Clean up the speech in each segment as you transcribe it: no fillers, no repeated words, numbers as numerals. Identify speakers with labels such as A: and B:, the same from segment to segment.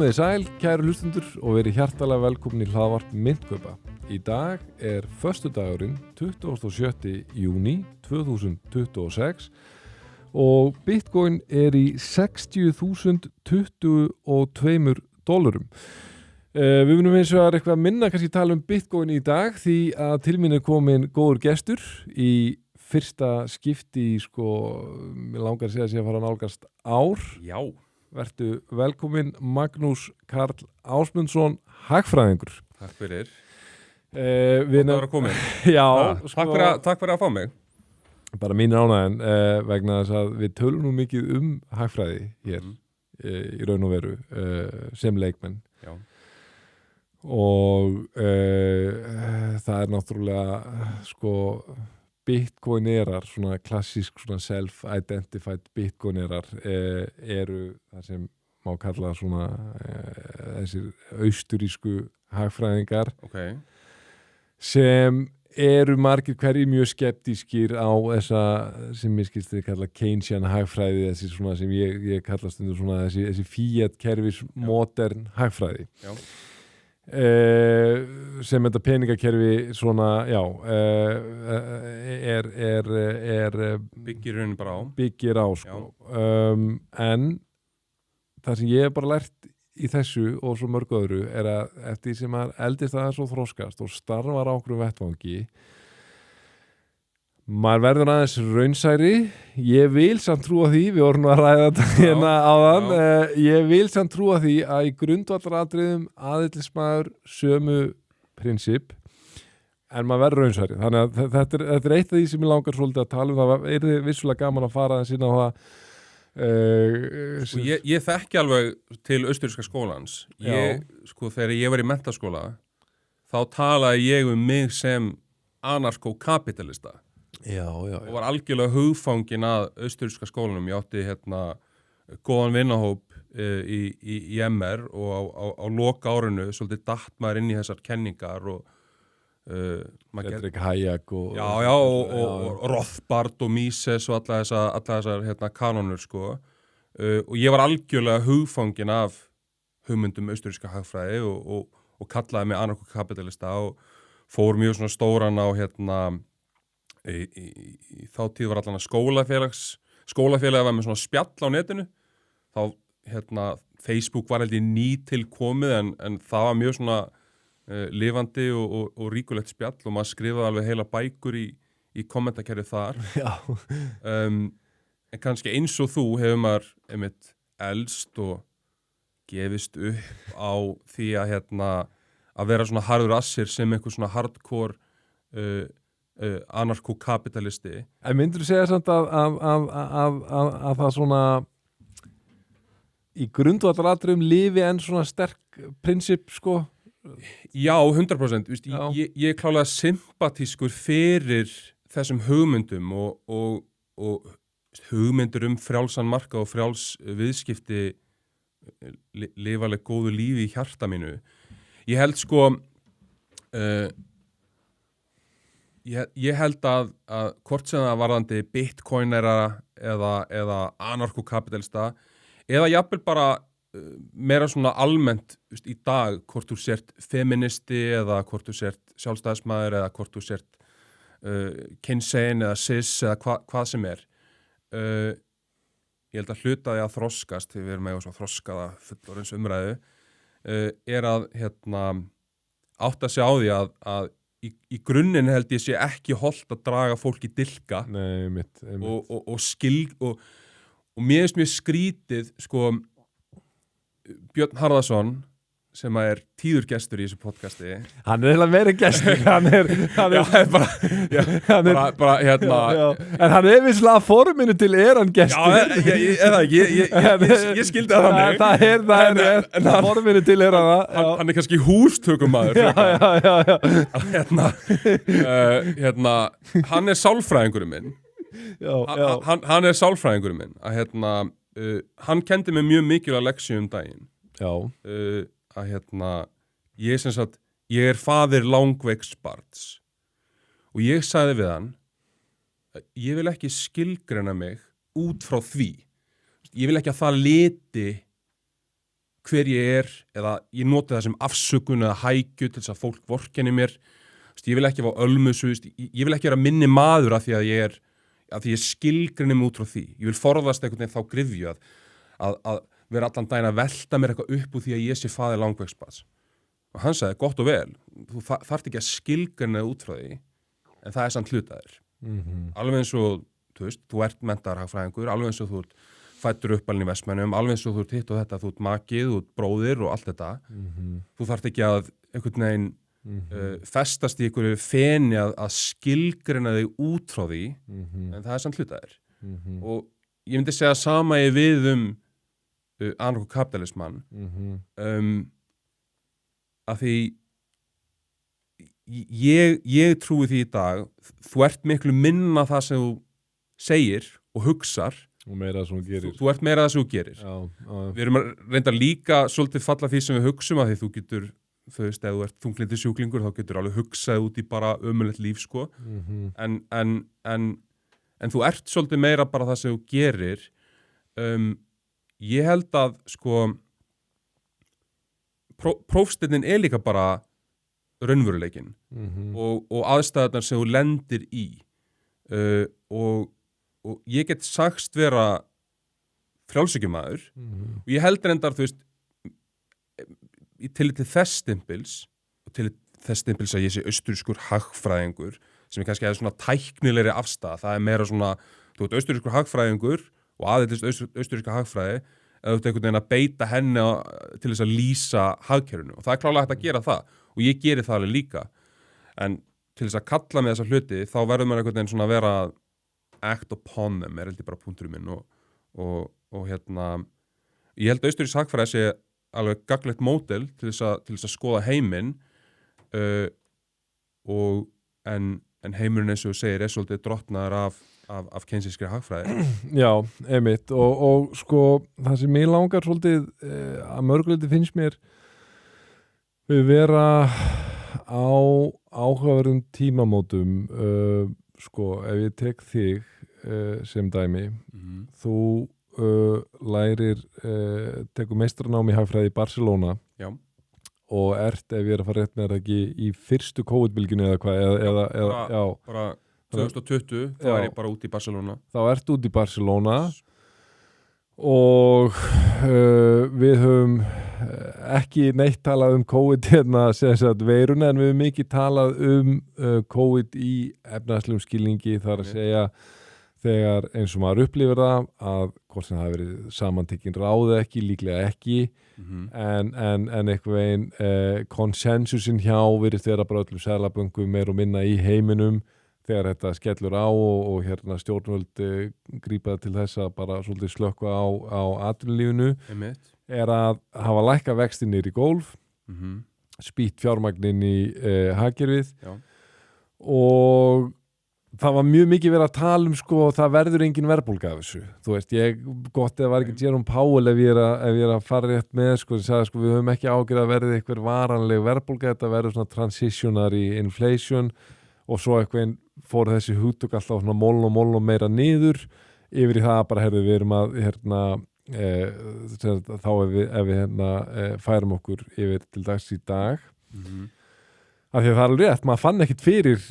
A: Komiði sæl, kæru hlustundur og verið hjartalega velkomin í hlaðvarp Myntkaupa. Í dag föstudagurinn 27. júní 2026 og Bitcoin í $60.022. Við munum eins og eitthvað minna kannski tala Bitcoin í dag því að til mín komin góður gestur í fyrsta skipti mér langar að segja að sé að fara að nálgast ár.
B: Já.
A: Vertu velkomin Magnús Karl Ásmundsson, hagfræðingur.
B: Takk fyrir.
A: Við
B: það var að koma.
A: Já.
B: Takk fyrir að fá mig.
A: Bara mín ánægjan vegna þess að við tölum nú mikið hagfræði hér í raun og veru sem leikmenn.
B: Já.
A: Og það náttúrulega Bitcoinerar, svona klassísk svona self-identified Bitcoinerar eru það sem má kalla svona þessir austurísku hagfræðingar sem eru margir hverjir mjög skeptískir á þessa sem ég skilst þið kalla Keynesian hagfræði, þessi svona sem ég kalla stundum svona þessi fiat kerfis modern hagfræði.
B: Já.
A: Sem þetta peningakerfi svona,
B: byggir raunin bara á.
A: Byggir á, en það sem ég hef bara lært í þessu og svo mörgu öðru að eftir því sem að eldist aðeins og þroskast og starfar á okkur vettvangi maður verður aðeins raunsæri. Ég vil samt trúa því, við vorum að ræða þetta hérna áðan, ég vil samt trúa því að í grundvallaratriðum aðhyllsmaður sömu prinsip en maður verður raunsæri. Þannig að þetta er eitt af því sem ég langar svolítið að tala það er vissulega gaman að fara aðeins inn á það.
B: Ég þekki alveg til austuríska skólans. Þegar ég var í menntaskóla þá talaði ég mig sem anarko-kapitalista. Og var algjörlega hugfangin að austuríska skólanum. Ég átti góðan vinnahóp í MR og á loka árinu svolítið datt maður inn í þessar kenningar og
A: Fredrik Hayek og
B: Rothbard og Mises og alla þessar kanonur og ég var algjörlega hugfangin af hugmyndum austuríska hagfræði og kallaði mig anarko-kapitalista og fór mjög svona stóran á í þá tíð var allan að skólafélagi var með svona spjall á netinu þá Facebook var heldur nýtilkomið en það var mjög svona lifandi og ríkulegt spjall og maður skrifaði alveg heila bækur í kommentakerfi þar. En kannski eins og þú hefur maður einmitt elst og gefist upp á því að vera svona harður assir sem einhver svona hardcore anarko-kapitalisti.
A: En myndirðu segja samt að það svona í grundvallaratriðum lifi enn svona sterk prinsip
B: Já, 100%. Ég er klálega sympatískur fyrir þessum hugmyndum og hugmyndur frjálsan markað og frjáls viðskipti lifa alveg góðu lífi í hjarta mínu. Ég held ég held að hvort sem það varðandi bitcoinera eða anarko-kapitalista eða jafnvel bara meira svona almennt í dag hvort þú sért feministi eða hvort þú sért sjálfstæðismaður eða hvort þú sért Keynesian eða cis eða hvað sem ég held að hluta því að þroskast því við erum með svo þroskaða fullorðins umræðu að átta sig á því að í grunninn held ég sé ekki hollt að draga fólk í dilka.
A: Nei, einmitt.
B: Og mér finnst mjög skrítið Björn Harðarson sem tíður gestur í þessu podcasti.
A: Hann eiginlega meiri gestur. Hann er En hann vissulega forminu til hann gestur.
B: Ég skildi það þannig.
A: Það er forminu til hann.
B: Hann kannski hústökumaður. Hann sálfræðingurinn minn. Hann sálfræðingurinn minn. Hann kendi mig mjög mikilvæg leksíu daginn. Ég faðir langveiks barns og ég sagði við hann ég vil ekki skilgreina mig út frá því. Ég vil ekki að það liti hver ég eða ég noti það sem afsökun eða hækju til þess að fólk vorkenni mér. Ég vil ekki fá ölmusu, ég vil ekki vera minni maður af því að ég skilgreini mig út frá því. Ég vil forðast einhvern veginn þá gryfju að vera allan daginn að velta mér eitthvað upp úr því að ég sé faðir langveiksbarns. Og hann sagði, gott og vel, þú þarft ekki að skilgreina út frá því, en það samt hlutaðir. Alveg eins og, þú ert menntaður hagfræðingur, alveg eins og þú ert fæddur uppalinn í Vestmannum, alveg eins og þú ert hitt og þetta, þú ert makið, þú ert bróðir og allt þetta. Þú þarft ekki að einhvern veginn festast í einhverju feni að skilgreina þig út frá því, en það samt hlutaðir. Og ég myndi segja sama við anarkokapitalismann, að því ég trúi því í dag, þú ert miklu minna það sem þú segir og hugsar
A: og meira það sem þú gerir.
B: Þú ert meira það sem þú gerir.
A: Já.
B: Við erum að reynda líka svolítið falla því sem við hugsum, að því þú getur, ef þú ert þunglyndi sjúklingur, þá getur alveg hugsað út í bara ömurlegt líf, sko. En þú ert svolítið meira bara það sem þú gerir. Ég held að, sko, prófsteinnin líka bara raunveruleikinn og aðstæðurnar sem þú lendir í. Og ég get sagst vera frjálshyggjumaður og ég held reyndar, í tillit til þess stimpils og tillit þess stimpils að ég sé austurrískur hagfræðingur sem kannski hefði svona tæknilegri afstæða. Það meira svona, þú ert austurrískur hagfræðingur og aðhyllist austurríska hagfræði eða þú ert einhvern veginn að beita henni til þess að lýsa hagkerfinu og það klárlega hægt að gera það og ég geri það alveg líka. En til þess að kalla með þessa hluti þá verður maður einhvern veginn svona að vera act upon them, heldur bara punkturinn minn og ég held að austurrísk hagfræði sé alveg gagnlegt módel til þess að skoða heiminn en heimurinn eins og þú segir svolítið drottnaður af keynesiskri hagfræði.
A: Já, einmitt og sko það sem mig langar svolítið að mörguleiti finnst mér við vera á áhugaverðum tímamótum sko ef ég tek þig sem dæmi þú lærir tekur meistaranám í hagfræði í Barcelona.
B: Já.
A: Og ef ég að fara rétt með það ekki í fyrstu COVID-bylginu eða hvað já.
B: Bara 2020 þá ég bara út í Barcelona.
A: Þá ertu út í Barcelona og við höfum ekki neitt talað COVID sem sagt veiruna en við höfum mikið talað COVID í efnahagslegum skilningi þar að segja þegar eins og maður upplifir það að hvort sem það hafi verið samantekinn ráð ekki, líklega ekki en einhver veginn konsensusin hjá virðist vera bara öllum seðlabönkum meir og minna í heiminum þegar þetta skellur á og stjórnvöld grípa til þess að bara svolítið slökkva á atvinnulífinu að hafa lækka vexti niður í gólf spýtt fjármagnin í hagkerfið og það var mjög mikið verið að tala sko það verður engin verðbólga af þessu. Þú veist, gott eða var ekki Jerome Powell ef ég er að fara rétt með sko, sem sagði sko við höfum ekki ágjörð að verði eitthvað varanleg verðbólga, þetta verður svona transitionary inflation og svo eitthvað fór þessi hugtök alltaf svona móln og meira niður yfir í það bara við erum að þá ef við færum okkur yfir til dags í dag af því að það er alveg rétt, maður fann ekkit fyrir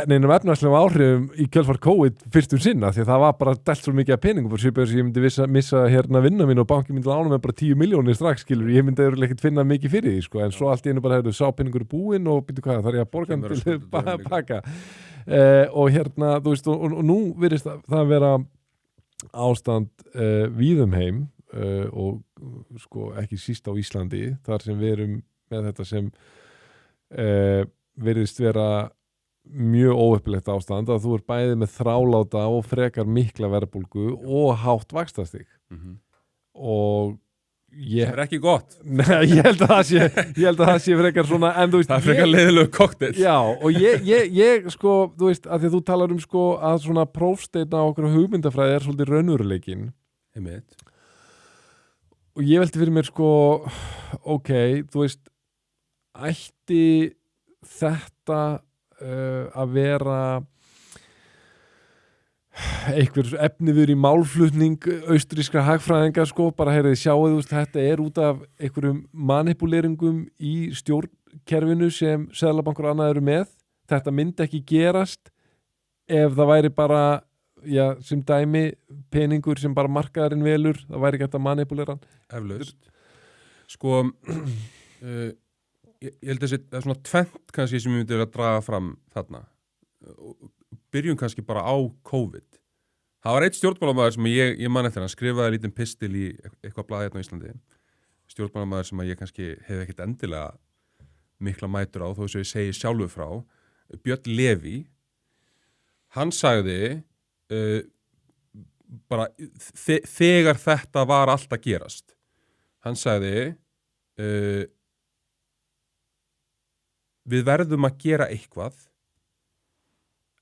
A: neinum efnahagslegum áhrifum í kjölfar COVID fyrstum sinna því að það var bara delt svo mikið af peningum fyrir svipað sem ég myndi missa vinna mín og banki myndi lána með bara 10 milljónir strax skilur, ég myndi ekkert finna mikið fyrir því sko, en svo allt í einu bara sá peningur í búinn og byrju hvað, þarf ég að borga hann til baka og þú veist og nú virðist það vera ástand víðum heim og sko ekki síst á Íslandi þar sem við erum með þetta sem virðist vera mjög óuppilegt ástand að þú er bæðið með þráláta og frekar mikla verðbólgu og hátt vaxtastig og
B: það er ekki gott.
A: Nei, ég held að það sé frekar svona en þú veist
B: það er frekar leiðilegu kokteil.
A: Já, og ég sko, þú veist, að því að þú talar sko að svona prófsteinn á okkur hugmyndafræði svolítið raunveruleikinn.
B: Einmitt.
A: Og ég velti fyrir mér sko ok, þú veist ætti þetta að vera einhver efniður í málflutning austrískra hagfræðinga sko, bara heyrið sjáuð, þetta út af einhverjum manipuleringum í stjórnkerfinu sem seðlabankur og annað eru með, þetta myndi ekki gerast ef það væri bara sem dæmi peningur sem bara markaðarinn velur, það væri ekki hægt að manipulera hann.
B: Eflaust. Sko ég held að það svona tvennt kannski sem ég myndi að draga fram þarna. Byrjum kannski bara á COVID. Það var eitt stjórnmálamaður sem ég man eftir, hann skrifaði lítinn pistil í eitthvað blað hérna á Íslandi. Stjórnmálamaður sem ég kannski hef ekkert endilega mikla mætur á, þó sem ég segi sjálfur frá. Björn Leví, hann sagði bara þegar þetta var allt að gerast. Hann sagði við verðum að gera eitthvað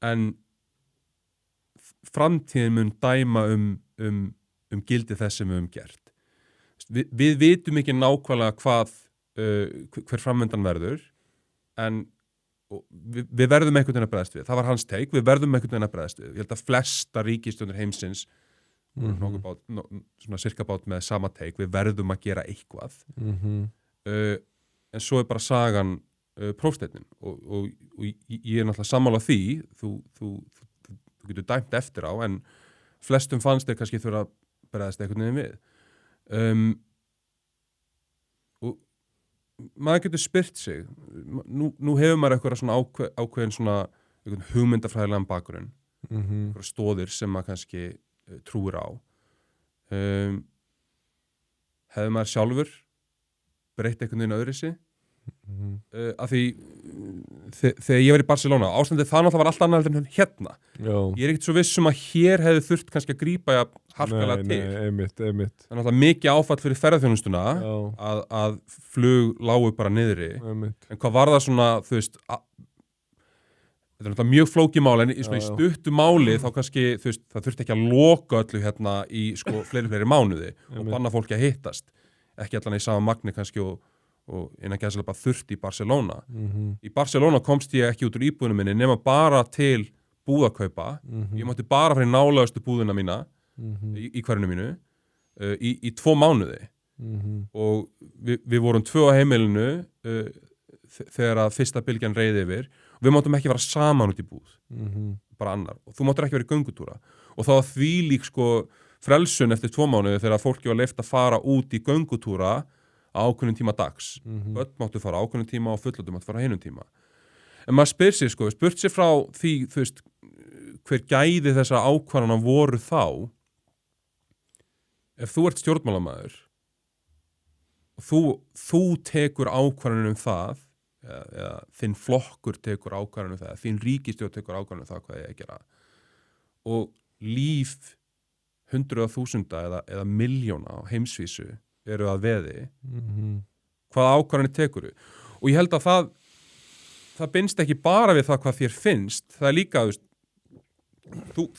B: en framtíðin mun dæma gildi þess sem við höfum gert. Við vitum ekki nákvæmlega hver framöndan verður, en við verðum einhvern veginn að bregðast við. Það var hans take, við verðum einhvern veginn að bregðast við. Ég held að flesta ríkisstjórnir heimsins svona cirka bát með sama take, við verðum að gera eitthvað. En svo bara sagan prófsteinin og ég náttúrulega sammála því, þú getur dæmt eftir á, en flestum fannst þeir kannski þurfa að bregðast einhvern veginn við. Og maður getur spyrt sig, nú hefur maður eitthvað svona ákveðin svona hugmyndafræðilegan bakgrunn, eitthvað stóðir sem maður kannski trúir á. Hefur maður sjálfur breytt einhvern veginn öðru sig? Af því þegar ég var í Barcelona, ástandið það náttúrulega var allt annað en hérna. Ég er ekkert svo viss að hér hefði þurft kannski að grípa harkalega til.
A: Einmitt.
B: Það er náttúrulega mikið áfall fyrir ferðarþjónustuna að flug lágu bara niðri. En hvað var það svona, þú veist, þetta er náttúrulega mjög flókið mál, en í stuttu máli þá kannski, þú veist, það þurfti ekki að loka öllu hérna í fleiri mánuði og banna fólki að hittast. Ekki allan í sama magni kannski og innan gæðslega bara þurft í Barcelona. Í Barcelona komst ég ekki út úr íbúðinu minni nema bara til búðakaupa. Ég mátti bara fara í nálægustu búðina mína í hverjunu mínu í 2 mánuði. Og við vorum 2 á heimilinu þegar að fyrsta bylgjan reið yfir. Við máttum ekki vera saman út í búð, bara annar. Og þú máttur ekki vera í göngutúra. Og þá var því lík frelsun eftir 2 mánuði þegar fólki var leyft að fara út í göngutúra á ákveðnum tíma dags. Börn máttu fara á ákveðnum tíma og fullorðnir máttu fara á hinum tíma. En maður spurt sig frá því, þú veist, hver gæði þessa ákvarðana voru þá. Ef þú ert stjórnmálamaður og þú tekur ákvarðanum það, eða þinn flokkur tekur ákvarðanum það, þinn ríkisstjórn tekur ákvarðanum það hvað ég að gera. Og líf 100.000 eða milljóna á heimsvísu eru að veði, hvaða ákvarðanir tekur þú? Og ég held að það binst ekki bara við það hvað þér finnst, það er líka,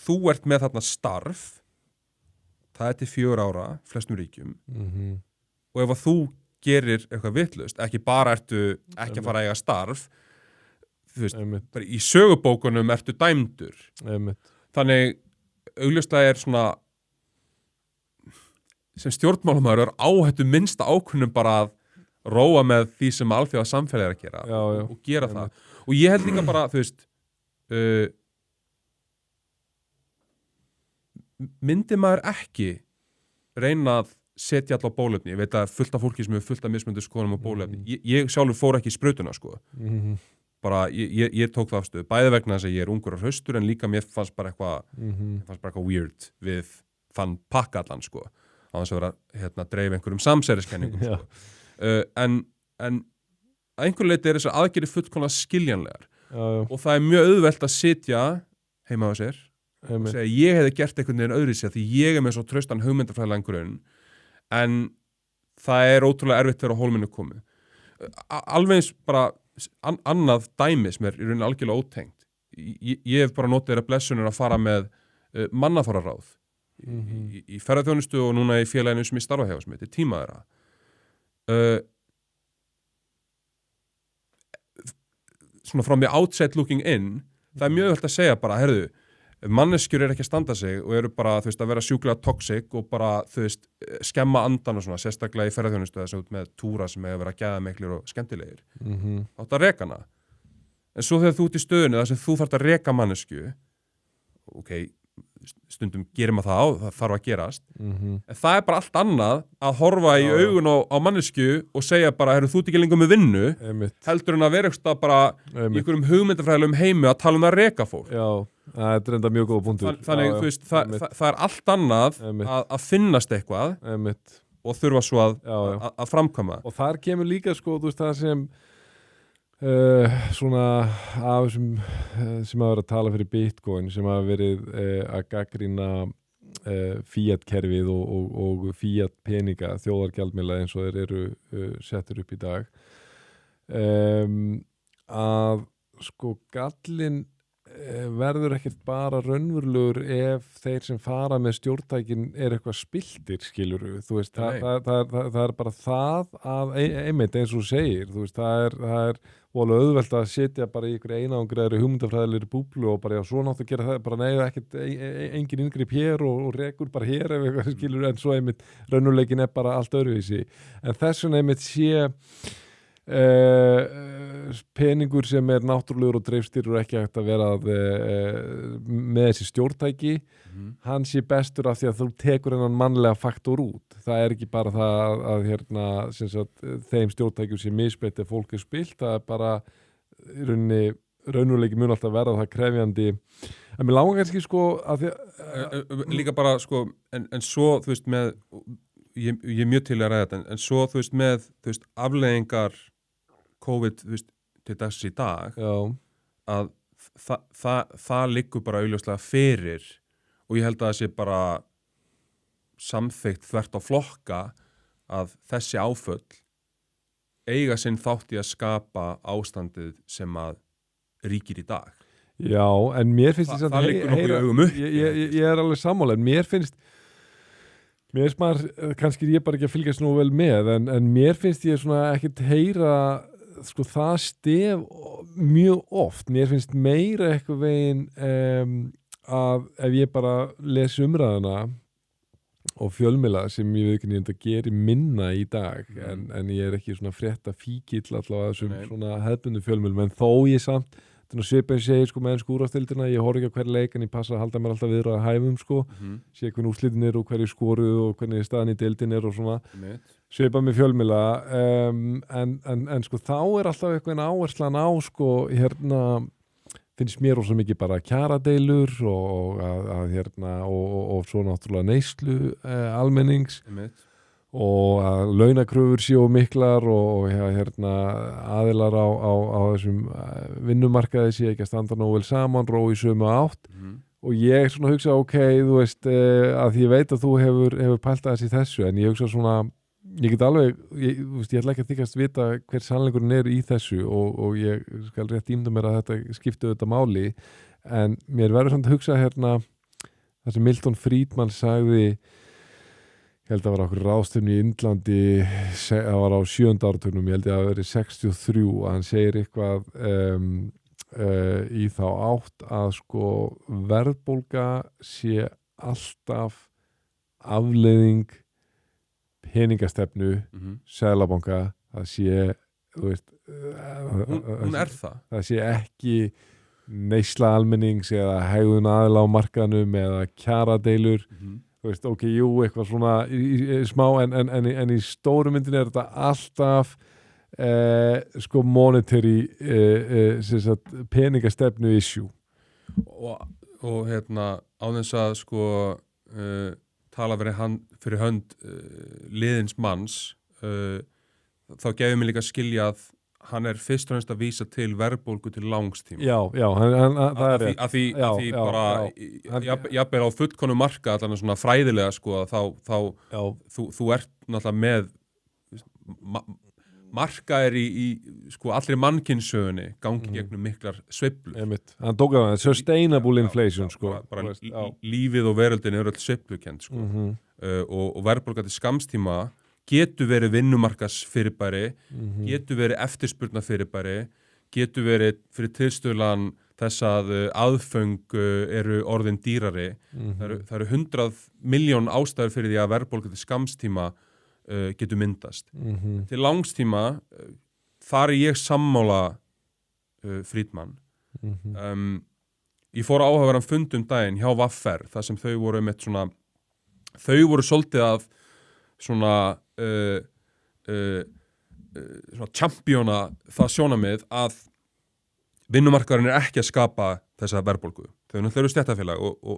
B: þú ert með þarna starf, það er til 4 ára, flestum ríkjum, og ef að þú gerir eitthvað vitlaust, ekki bara ertu ekki að fara að eiga starf, þú veist, bara í sögubókunum ertu dæmdur. Þannig, augljóslega er svona sem stjórnmálamaður er áhættu minnsta ákunnum bara að róa með því sem alþjóða samfélagið er að gera og gera það. Og ég held líka bara, þú veist, myndi maður ekki reyna að setja alla á bólefni. Ég veit að fullt af fólki sem hefur fullt af mismunandi skoðunum á bólefni. Ég sjálfur fór ekki í sprautuna, sko. Bara, ég tók það afstöðu. Bæði vegna þess að ég er ungur og hraustur, en líka mér fannst bara eitthvað weird við þann pakkallan, sko. Á þess að vera dreif einhverjum samsæriskenningum sko. En að einhverju leyti er þessar aðgerðir fullkomlega skiljanlegar og það er mjög auðvelt að sitja heima á sér og segja ég hefði gert einhvern veginn öðruvísi því ég er með svo traustan hugmyndafræðilegan grunn, en það er ótrúlega erfitt þegar á hólminu komið. Alveg eins bara annað dæmi sem er í rauninni algjörlega ótengt. Ég hef bara notið þeirra blessunir að fara með mannaþáraráð í ferðarþjónustu og núna í félaginu sem ég starfa hjá sem heitir Tíma þeirra. Svona from the outside looking in, það er mjög öll að segja bara, herðu, manneskjur ekki að standa sig og eru bara, þú veist, að vera sjúklega toxic og bara, þú veist, skemma andan og svona, sérstaklega í ferðarþjónustu þess að með túra sem hefur verið að gæða miklir og skemmtilegir. Átt að reka hana. En svo þegar þú ert í stöðunni þar sem þú þarft að reka manneskju, ok, stundum gerir maður það það þarf að gerast, en það bara allt annað að horfa í augun á mannesku og segja bara, þú ert ekki lengur með vinnu, heldur en að vera eitthvað bara í einhverjum hugmyndafræðilegum heimi að tala að reka fólk.
A: Já, það er enda mjög góð punktur.
B: Þannig, þú veist, það allt annað að finnast eitthvað og þurfa svo að framkvæma.
A: Og þar kemur líka, sko, þú veist, það sem svona af þessum sem hafa verið að tala fyrir Bitcoin, sem hafa verið að gagnrýna Fiat-kerfið og Fiat-peninga, þjóðargjaldmiðla eins og þeir eru settur upp í dag, að sko gallinn verður ekkert bara raunverulegur ef þeir sem fara með stjórntækin eitthvað spilltir, skilurðu, þú veist, það er bara það að einmitt eins og þú segir, þú veist, það er voðalega auðvelt að sitja bara í ykkur einangræðri hugmyndafræðilegri búblu og bara já, svo nátt að gera það, bara nei, ekkert engin inngrip hér og rekur bara hér ef eitthvað skilur, en svo einmitt raunveruleikin bara allt öðruvísi, en þess vegna einmitt sé peningur sem náttúrulegur og dreifstýrur ekki hægt að vera með þessi stjórntæki, hann sé bestur af því að þú tekur hennan mannlega faktor út. Það er ekki bara það að sem sagt, þeim stjórntækjum sé misbeitt ef fólk spilt, það er bara raunveruleiki mun alltaf verða það krefjandi. En mér langar kannski sko að
B: líka bara sko, en svo þú veist með, ég er mjög til að ræða þetta, en svo þú veist með þú veist, afleiðingar COVID, þú veist, til dags í dag, að það liggur bara augljóslega fyrir og ég held að það sé bara samþykkt þvert á flokka að þessi áföll eiga sinn þátt í að skapa ástandið sem að ríkir í dag.
A: Já, en mér finnst
B: það liggur nokkuð í augum upp.
A: Ég er alveg sammála, en mér finnst maður, kannski ég bara ekki að fylgjast nú vel með, en mér finnst ég svona ekkert heyra sko það stef mjög oft. Mér finnst meira eitthvað veginn að ef ég bara les umræðuna og fjölmiðla sem ég veit ekki að geri minna í dag, en ég er ekki svona frétta fíkill allavega þessum svona hefðbundum fjölmiðlum, en þó ég samt svipað segir sko með úrvalsdeildina, ég horf ekki á hverja leik en ég passa að halda mér alltaf viðra að hæfum sko, sé hvernig úrslitin er og hverju skoruð og hvernig staðan í deildin er og svona svipað með fjölmiðla, en sko þá er alltaf eitthvað áherslan á sko finnst mér ósað mikið bara kjaradeilur og og svo náttúrulega neyslu almennings og að launakröfur séu miklar og aðilar á þessum vinnumarkaði séu ekki að standa nógu vel saman, rói í sömu átt og ég svona hugsa, ok, þú veist að ég veit að þú hefur pælt aðeins í þessu, en ég hugsa svona, ég get alveg, ég ætla ekki að þykast vita hver sannleikurinn í þessu og ég skal rétt ímynda mér að þetta skipti auðvitað máli, en mér verður samt að hugsa það sem Milton Friedman sagði, ég held að það var okkur ráðstöfni í Indlandi, það var á 7. áratugnum, ég held að það verið 63, að hann segir eitthvað í þá átt að sko verðbólga sé alltaf afleiðing peningastefnu seðlabanka, það sé þú veist
B: hún það?
A: Það sé ekki neysla almennings eða hegðun aðila á markaðnum eða kjaradeilur, þú veist, ok, jú, eitthvað svona smá, en í stóru myndin er þetta alltaf sko monetary peningastefnu issue
B: og á þess að sko tala fyrir hönd liðins manns þá gefur mér líka að skilja að hann er fyrst og næst að vísa til verðbólgu til langstíma.
A: Já, það er rétt.
B: Að því bara, jafnvel á fullkonu marka, allan svona fræðilega, sko, þú ert náttúrulega með marka í sko, allri mannkynssögunni gangi gegnum miklar sveiflur.
A: Hann tók það, sustainable inflation, sko.
B: Bara lífið og veröldin er öll sveiflukend, sko. Og verðbólga til skamstíma getur verið vinnumarkaðsfyrirbæri, getur verið eftirspurnarfyrirbæri, getur verið fyrir tilstöðlan þess að aðföng eru orðin dýrari. Það eru 100 milljón ástæður fyrir því að verðbólga til skamstíma getur myndast. Til langstíma þar er ég sammála Friedman. Ég fór áhugaverðan fund daginn hjá VR þar sem þau voru með svona, þau voru svolítið að svona champjóna það sjónamið að vinnumarkaðurinn er ekki að skapa þessa verðbólgu. Þau náttúrulega eru stéttarfélag og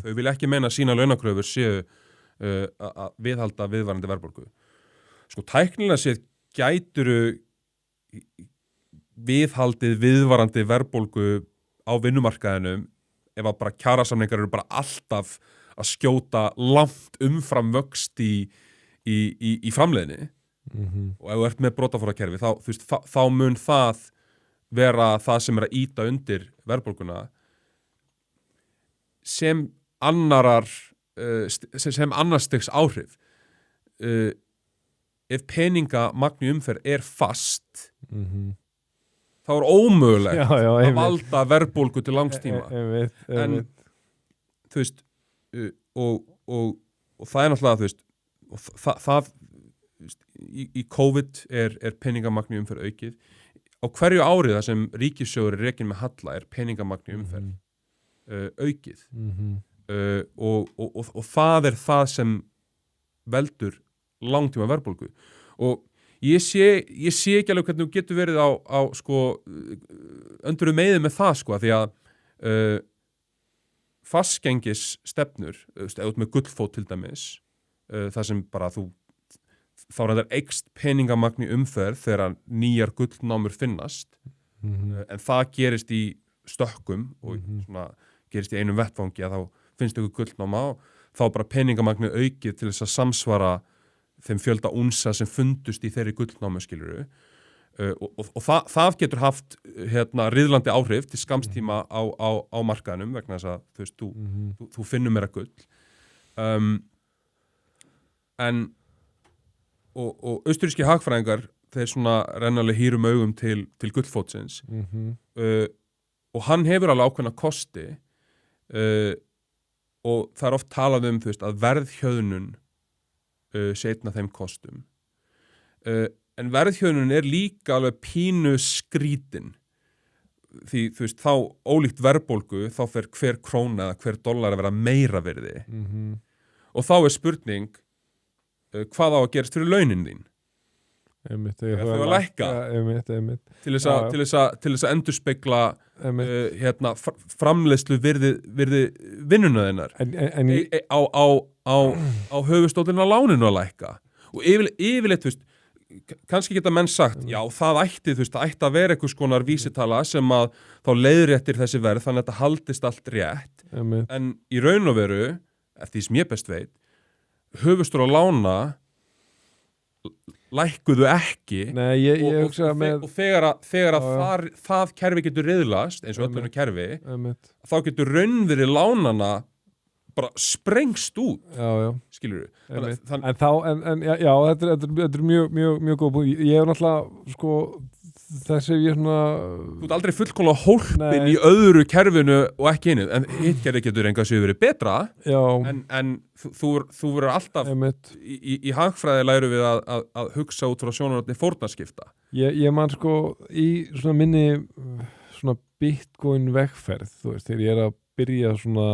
B: þau vilja ekki meina að sína launakröfur séu að viðhalda viðvarandi verðbólgu. Sko tæknilega séð gæturu viðhaldið viðvarandi verðbólgu á vinnumarkaðinum ef að bara kjarasamningar eru bara alltaf að skjóta langt umfram vöxt í framleiðinni og ef þú ert með brotafórakerfi þá mun það vera það sem er að ýta undir verðbólguna sem annars stigs áhrif. Ef peningamagn í umferð er fast þá er ómögulegt að valda verðbólgu til langstíma. En þú veist og það er náttúrulega þú veist það í COVID er peningamagn í umferð aukið. Á hverju árið þar sem ríkissjóður er rekinn með halla er peningamagn í umferð aukið. Og það er það sem veldur langtíma verðbólgu. Og ég sé ekki alveg hvernig þú getur verið á sko önduru meiði með það sko því að fastgengis stefnur eða með gullfót til dæmis það sem bara þá er það eykst peningamagn í umferð þegar nýjar gullnámur finnast en það gerist í stökkum og svona, gerist í einum vettvangi að þá finnst ykkur gullnáma og þá bara peningamagnu aukið til þess að samsvara þeim fjölda únsa sem fundust í þeirri gullnámu skiluru og það getur haft riðlandi áhrif til skamstíma á markaðinum vegna þess að þú veist, þú finnur meira gull en og austuríski hagfræðingar þeir svona rennalega hýrum augum til gullfótsins og hann hefur alveg ákveðna kosti og það er oft talað þú veist, að verðhjöðnun setna þeim kostum en verðhjöðnun er líka alveg pínu skrítin því þú veist þá ólíkt verðbólgu þá fer hver króna eða hver dollar að vera meira virði og þá er spurning hvað á að gerast fyrir launin þín þau að lækka til þess að endurspegla framleiðslu virði vinnuna þinnar á höfuðstóllinn á láninu að lækka og yfirleitt þú veist kannski geta menn sagt, já það ætti þú veist, það ætti að vera einhvers konar vísitala sem að þá leiðréttir þessi verð þannig að þetta haldist allt rétt en í raun og veru, eftir því sem ég best veit höfuðstóll á lána lækkuðu ekki og þegar að það kerfi getur riðlast eins og öllunum kerfi þá getur raunverið lánana bara sprengst út skilurðu þetta er mjög góð punkt. Ég hef náttúrulega sko þessi ég svona þú ert aldrei fullkomlega hólpin í öðru kerfinu og ekki einu en hitt kerfi getur enga sér verið betra en þú verður alltaf í hagfræði læru við að hugsa út frá sjónarhorni fórnarskipta. Ég man sko í svona minni svona Bitcoin vegferð þú veist þegar ég er að byrja svona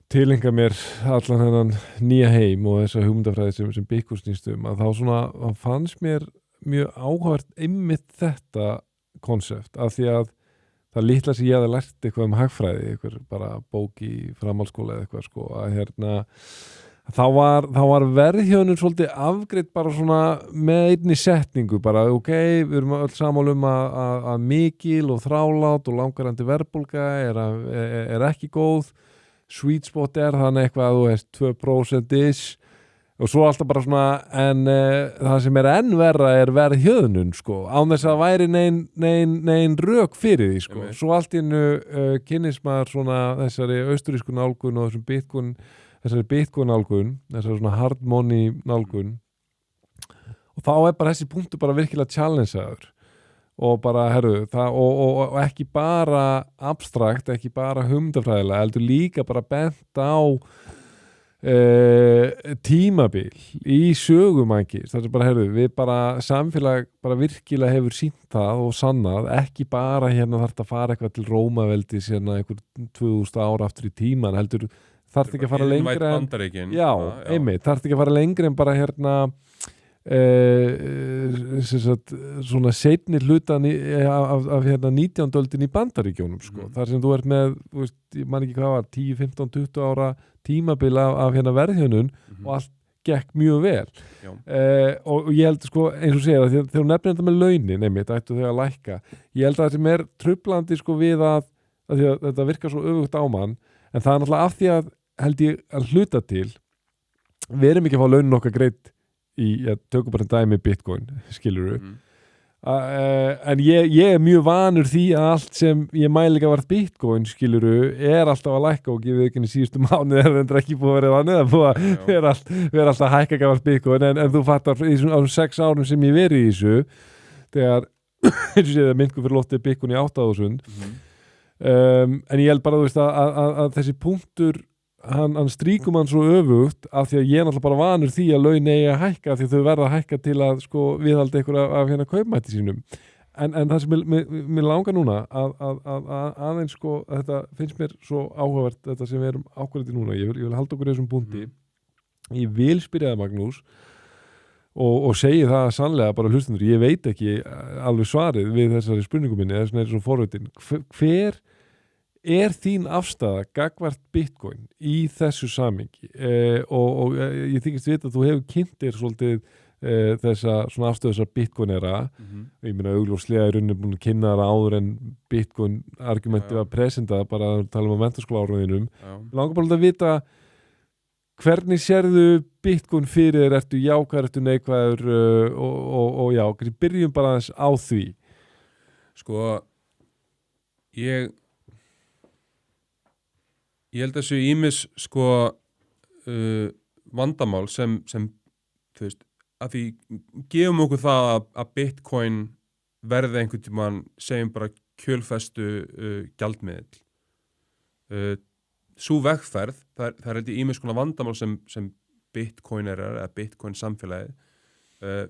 B: tilenga mér allan hennan nýja heim og þessa hugmyndafræði sem Bitcoin snýst að þá svona fannst mér mjög áhugavert einmitt þetta konsept af því að það litla sem ég hefði lært eitthvað hagfræði, eitthvað bara bók í framhaldsskóla eða eitthvað sko að þá var verðhjöðnun svolítið afgreitt bara svona með einni setningu bara ok, við erum öll sammála að mikil og þrálát og langarandi verðbólga er ekki góð sweet spot þannig eitthvað að þú veist 2% og svo alltaf bara svona en það sem enn verra verðhjöðnun sko, án þess að væri nein rök fyrir því sko, svo allt í einu kynnist maður svona þessari austurísku nálgun og þessari Bitcoin nálgun, þessari svona hard money nálgun og þá bara þessi punktu bara virkilega challengeaður
A: og bara, herru, og ekki bara abstrakt, ekki bara hugmyndafræðilega, heldur líka bara bent á tímabil í sögumæki, það er bara, herru, við bara samfélag bara virkilega hefur sýnt það og sannað, ekki bara hérna þarf að fara eitthvað til Rómaveldis hérna einhver 2000 ára aftur í tíman, heldur þarf ekki að fara lengra en einmitt, þarf ekki að fara lengra en bara hérna svona seinni hlutan af hérna 19. öldin í Bandaríkjónum sko. Þar sem þú ert með, þú veist, ég man ekki hvað var 10, 15, 20 ára tímabil af hérna verðhjönun og allt gekk mjög vel og ég held sko, eins og segja þegar þú nefnir þetta með launin einmitt, ættu þau að lækka, ég held að það sem trublandi sko við að því að þetta virkar svo öfugt á mann, en það er náttúrulega af því að held ég að hluta til við erum ekki að fá launin okkar greitt tökum bara en dæmi Bitcoin, skilurðu en ég er mjög vanur því að allt sem ég mæli ekki að verða Bitcoin, skilurðu, alltaf að lækka og gefið ekki í síðustu mánuð en það er ekki búið að vera þannig, það búið að vera alltaf að hækka ekki að verða Bitcoin en þú fattar, á 6 árum sem ég verið í þessu þegar, eins og séð að myndku fyrir loftið Bitcoin í 8.000 en ég held bara, þú veist, að þessi punktur hann stríkum hann svo öfugt af því að ég er náttúrulega bara vanur því að laun eigi að hækka því þau verða að hækka til að sko viðhalda ykkur af hérna kaupmætti sínum en það sem mér langar núna að aðeins sko að þetta finnst mér svo áhugavert þetta sem við erum ákveðið núna, ég vil halda okkur í þessum punkti ég vil spyrja það Magnús og segi það sannlega bara hlustundur, ég veit ekki alveg svarið við þessari spurningum minni eða svona er svo forveitin, hver er þín afstaða gagvart Bitcoin í þessu samingi og ég þykist vita að þú hefur kynnt þér svolítið þessa svona afstöðu þessar Bitcoinera ég meina augljóslega í rauninni búin að kynna það áður en Bitcoin argumenti var presentað bara að tala um menntaskólaáraðinum langar bara að vita hvernig sérðu Bitcoin fyrir þér, ertu jákvæður, ertu neikvæður og já, byrjum bara aðeins á því
B: sko ég held að þessu ýmis sko vandamál sem þú veist, að því gefum okkur það að Bitcoin verði einhvern tímann, segjum bara kjölfestu gjaldmiðill sú vegferð, það er held ég ýmis konar vandamál sem Bitcoinerar eða Bitcoin samfélagið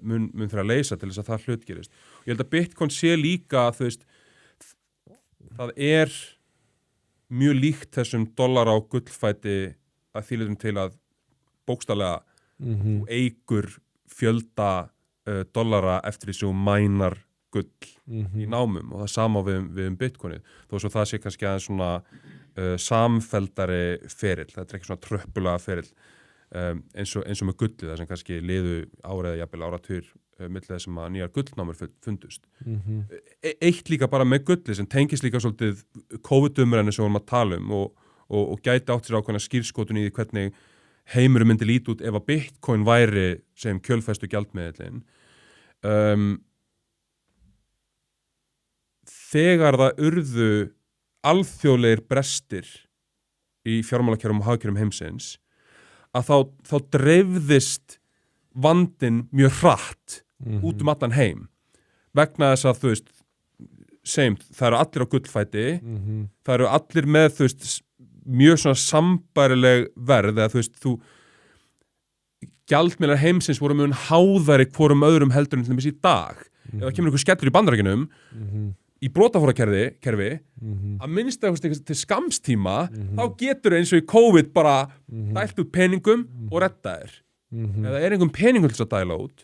B: mun fyrir að leysa til þess að það hlut gerist og ég held að Bitcoin sé líka þú veist, það er mjög líkt þessum dollara á gullfæti að þýlitum til að bókstaflega eigur fjölda dollara eftir þessu mænar gull í námum og það sama við Bitcoinið þó svo það sé kannski aðeins svona samfelldari ferill, þetta er ekki svona tröppulega ferill eins og með gullið það sem kannski liðu ára eða jafnvel áratugir milli þess að nýjar gullnámur fundust. Eitt líka bara með gullið sem tengist líka svolítið COVID-umræðinu sem við erum að tala um og gæti átt sér ákveðna skírskotun í því hvernig heimurum myndi líti út ef að Bitcoin væri sem kjölfestu gjaldmiðillinn. Þegar það urðu alþjóðlegir brestir í fjármálakerfum og hagkerfum heimsins að þá dreifðist vandinn mjög hratt út allan heim vegna þess að þú veist það eru allir á gullfæti það eru allir með þú veist mjög svona sambærileg verð eða þú veist gjaldmiðlar heimsins voru mjög háðari hvorum öðrum heldur en til dæmis í dag ef það kemur einhver skellur í Bandaríkjunum í brotafórakerfi að minnsta til skamstíma þá getur eins og í COVID bara dælt út peningum og redda þér eða er einhverjum peningum til að dæla út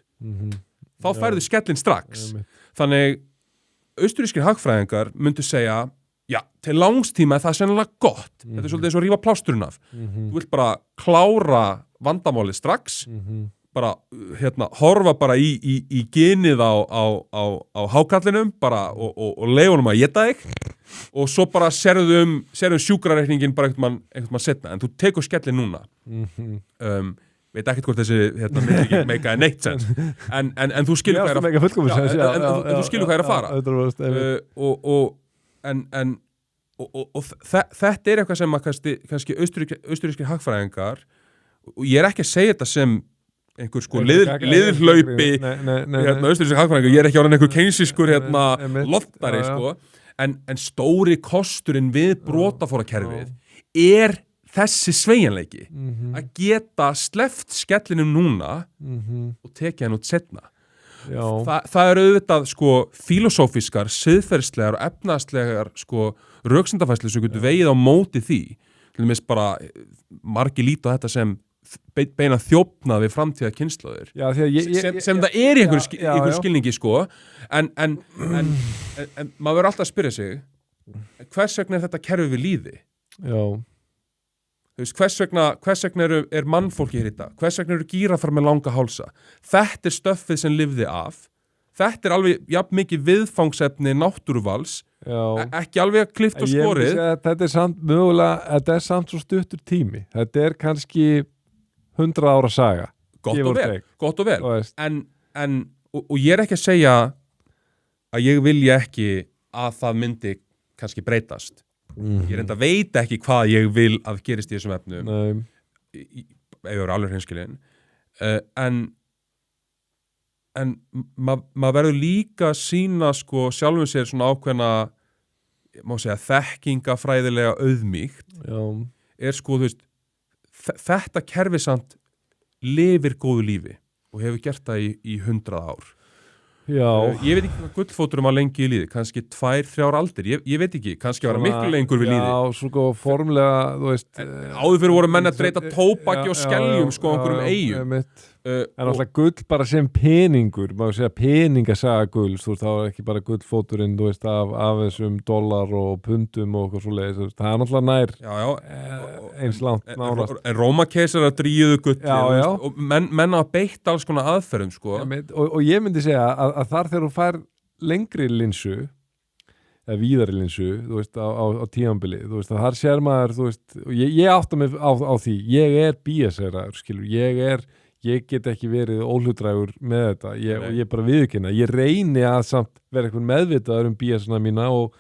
B: þá færðu skellin strax þannig austurískir hagfræðingar myndu segja já, til langstíma er það sennilega gott þetta er svolítið eins og að rífa plásturinn af þú vilt bara klára vandamálið strax bara horfa bara í ginið á hákallinum bara og leifunum að éta þig og svo bara sérðum sjúkrareikningin bara einhvern mann setna en þú tekur skellin núna veit ekkert hvort þessi myndi ekki meika neitt sens en þú skilur hvað þú skilur hvað er að fara og þetta er eitthvað sem að kannski austurískir hagfræðingar og ég er ekki að segja þetta sem einhver sko liðhlaupi hérna austurríski hagfræðingur, ég er ekki orðinn einhver keynesiskur hérna lottari sko, en stóri kosturinn við brotafórakerfið er þessi sveigjanleiki að geta sleppt skellinum núna og tekið hann út setna. Það eru auðvitað sko filosófískar, siðferðislegar og efnaðslegar sko röksemdafærslu sem getur vegið á móti því. Til dæmis bara margir líta á þetta sem beina þjófnað við framtíða kynslóðir sem það er í einhverju skilningi sko en maður verður alltaf að spyrja sig hvers vegna er þetta kerfi við líði? Hvers vegna er mannfólki hér í dag? Hvers vegna eru gíraffar með langa hálsa? Þetta er stöffið sem lifði af. Þetta er alveg jafn mikið viðfangsefni náttúruvals, ekki alveg klift og skorið.
A: Þetta er samt mögulega, þetta er samt svo stuttur tími. Þetta er kannski 100 ára saga.
B: Gott og vel. Og ég er ekki að segja að ég vilja ekki að það myndi kannski breytast. Ég reynda veit ekki hvað ég vil að gerist í þessum efnum ef ég voru alveg hreinskilinn en maður verður líka að sýna sko sjálfum sér svona ákveðna má segja þekkingafræðilega auðmýkt er sko þú veist þetta kerfi samt lifir góðu lífi og hefur gert það í 100 ár. Ég veit ekki hvað gullfóturum að lengi í líði, kannski 2-3 aldir, ég veit ekki, kannski var miklu lengur við líði.
A: Svo formlega, þú veist...
B: Áður fyrir voru menn að dreita tóbaki og skeljum sko einhverjum eigum.
A: En alltaf gull bara sem peningur, maður segja peningasaga gulls, þú veist, það var ekki bara gullfóturinn, þú veist, af þessum dollar og pundum og eitthvað svo leiðis, það er náttúrulega nær eins langt nárast.
B: En Rómakeisar að dríuðu gull, og menn að beitta alls konar aðferðum, sko.
A: Og ég myndi segja að þar þegar þú fær lengri linsu, eða víðari linsu, þú veist, á tímabili, þú veist, þar sér maður, þú veist, og ég átta mig á því, ég er bíaseraður, skilur, ég get ekki verið óhlutdrægur með þetta og ég bara viðurkenna, ég reyni að samt vera eitthvað meðvitaður bíasana mína og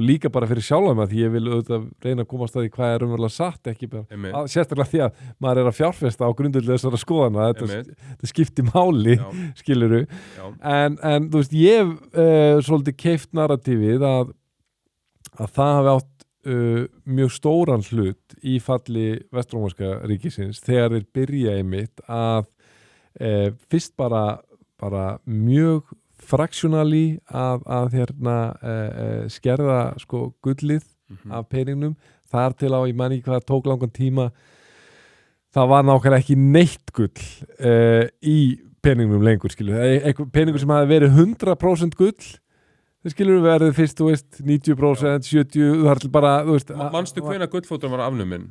A: líka bara fyrir sjálfa mig því ég vil auðvitað reyna að komast að því hvað er raunverulega satt, ekki bara sérstaklega því að maður er að fjárfesta á grundvelli þessara skoðana, þetta skiptir máli, skilurðu en þú veist, ég svolítið keypt narratífið að það hafi átt mjög stóran hlut í falli Vestrómverska ríkisins þegar þeir byrja einmitt að fyrst bara mjög fraksjónali að skerða sko gullið af peningnum þar til á, ég man ekki hvað tók langan tíma það var nákvæmlega ekki neitt gull í peningnum lengur peningur sem hafi verið 100% gull það skilur verið fyrst, þú veist, 90%, 70%, það er bara, þú veist...
B: Manstu hvenær gullfóturinn var afnuminn?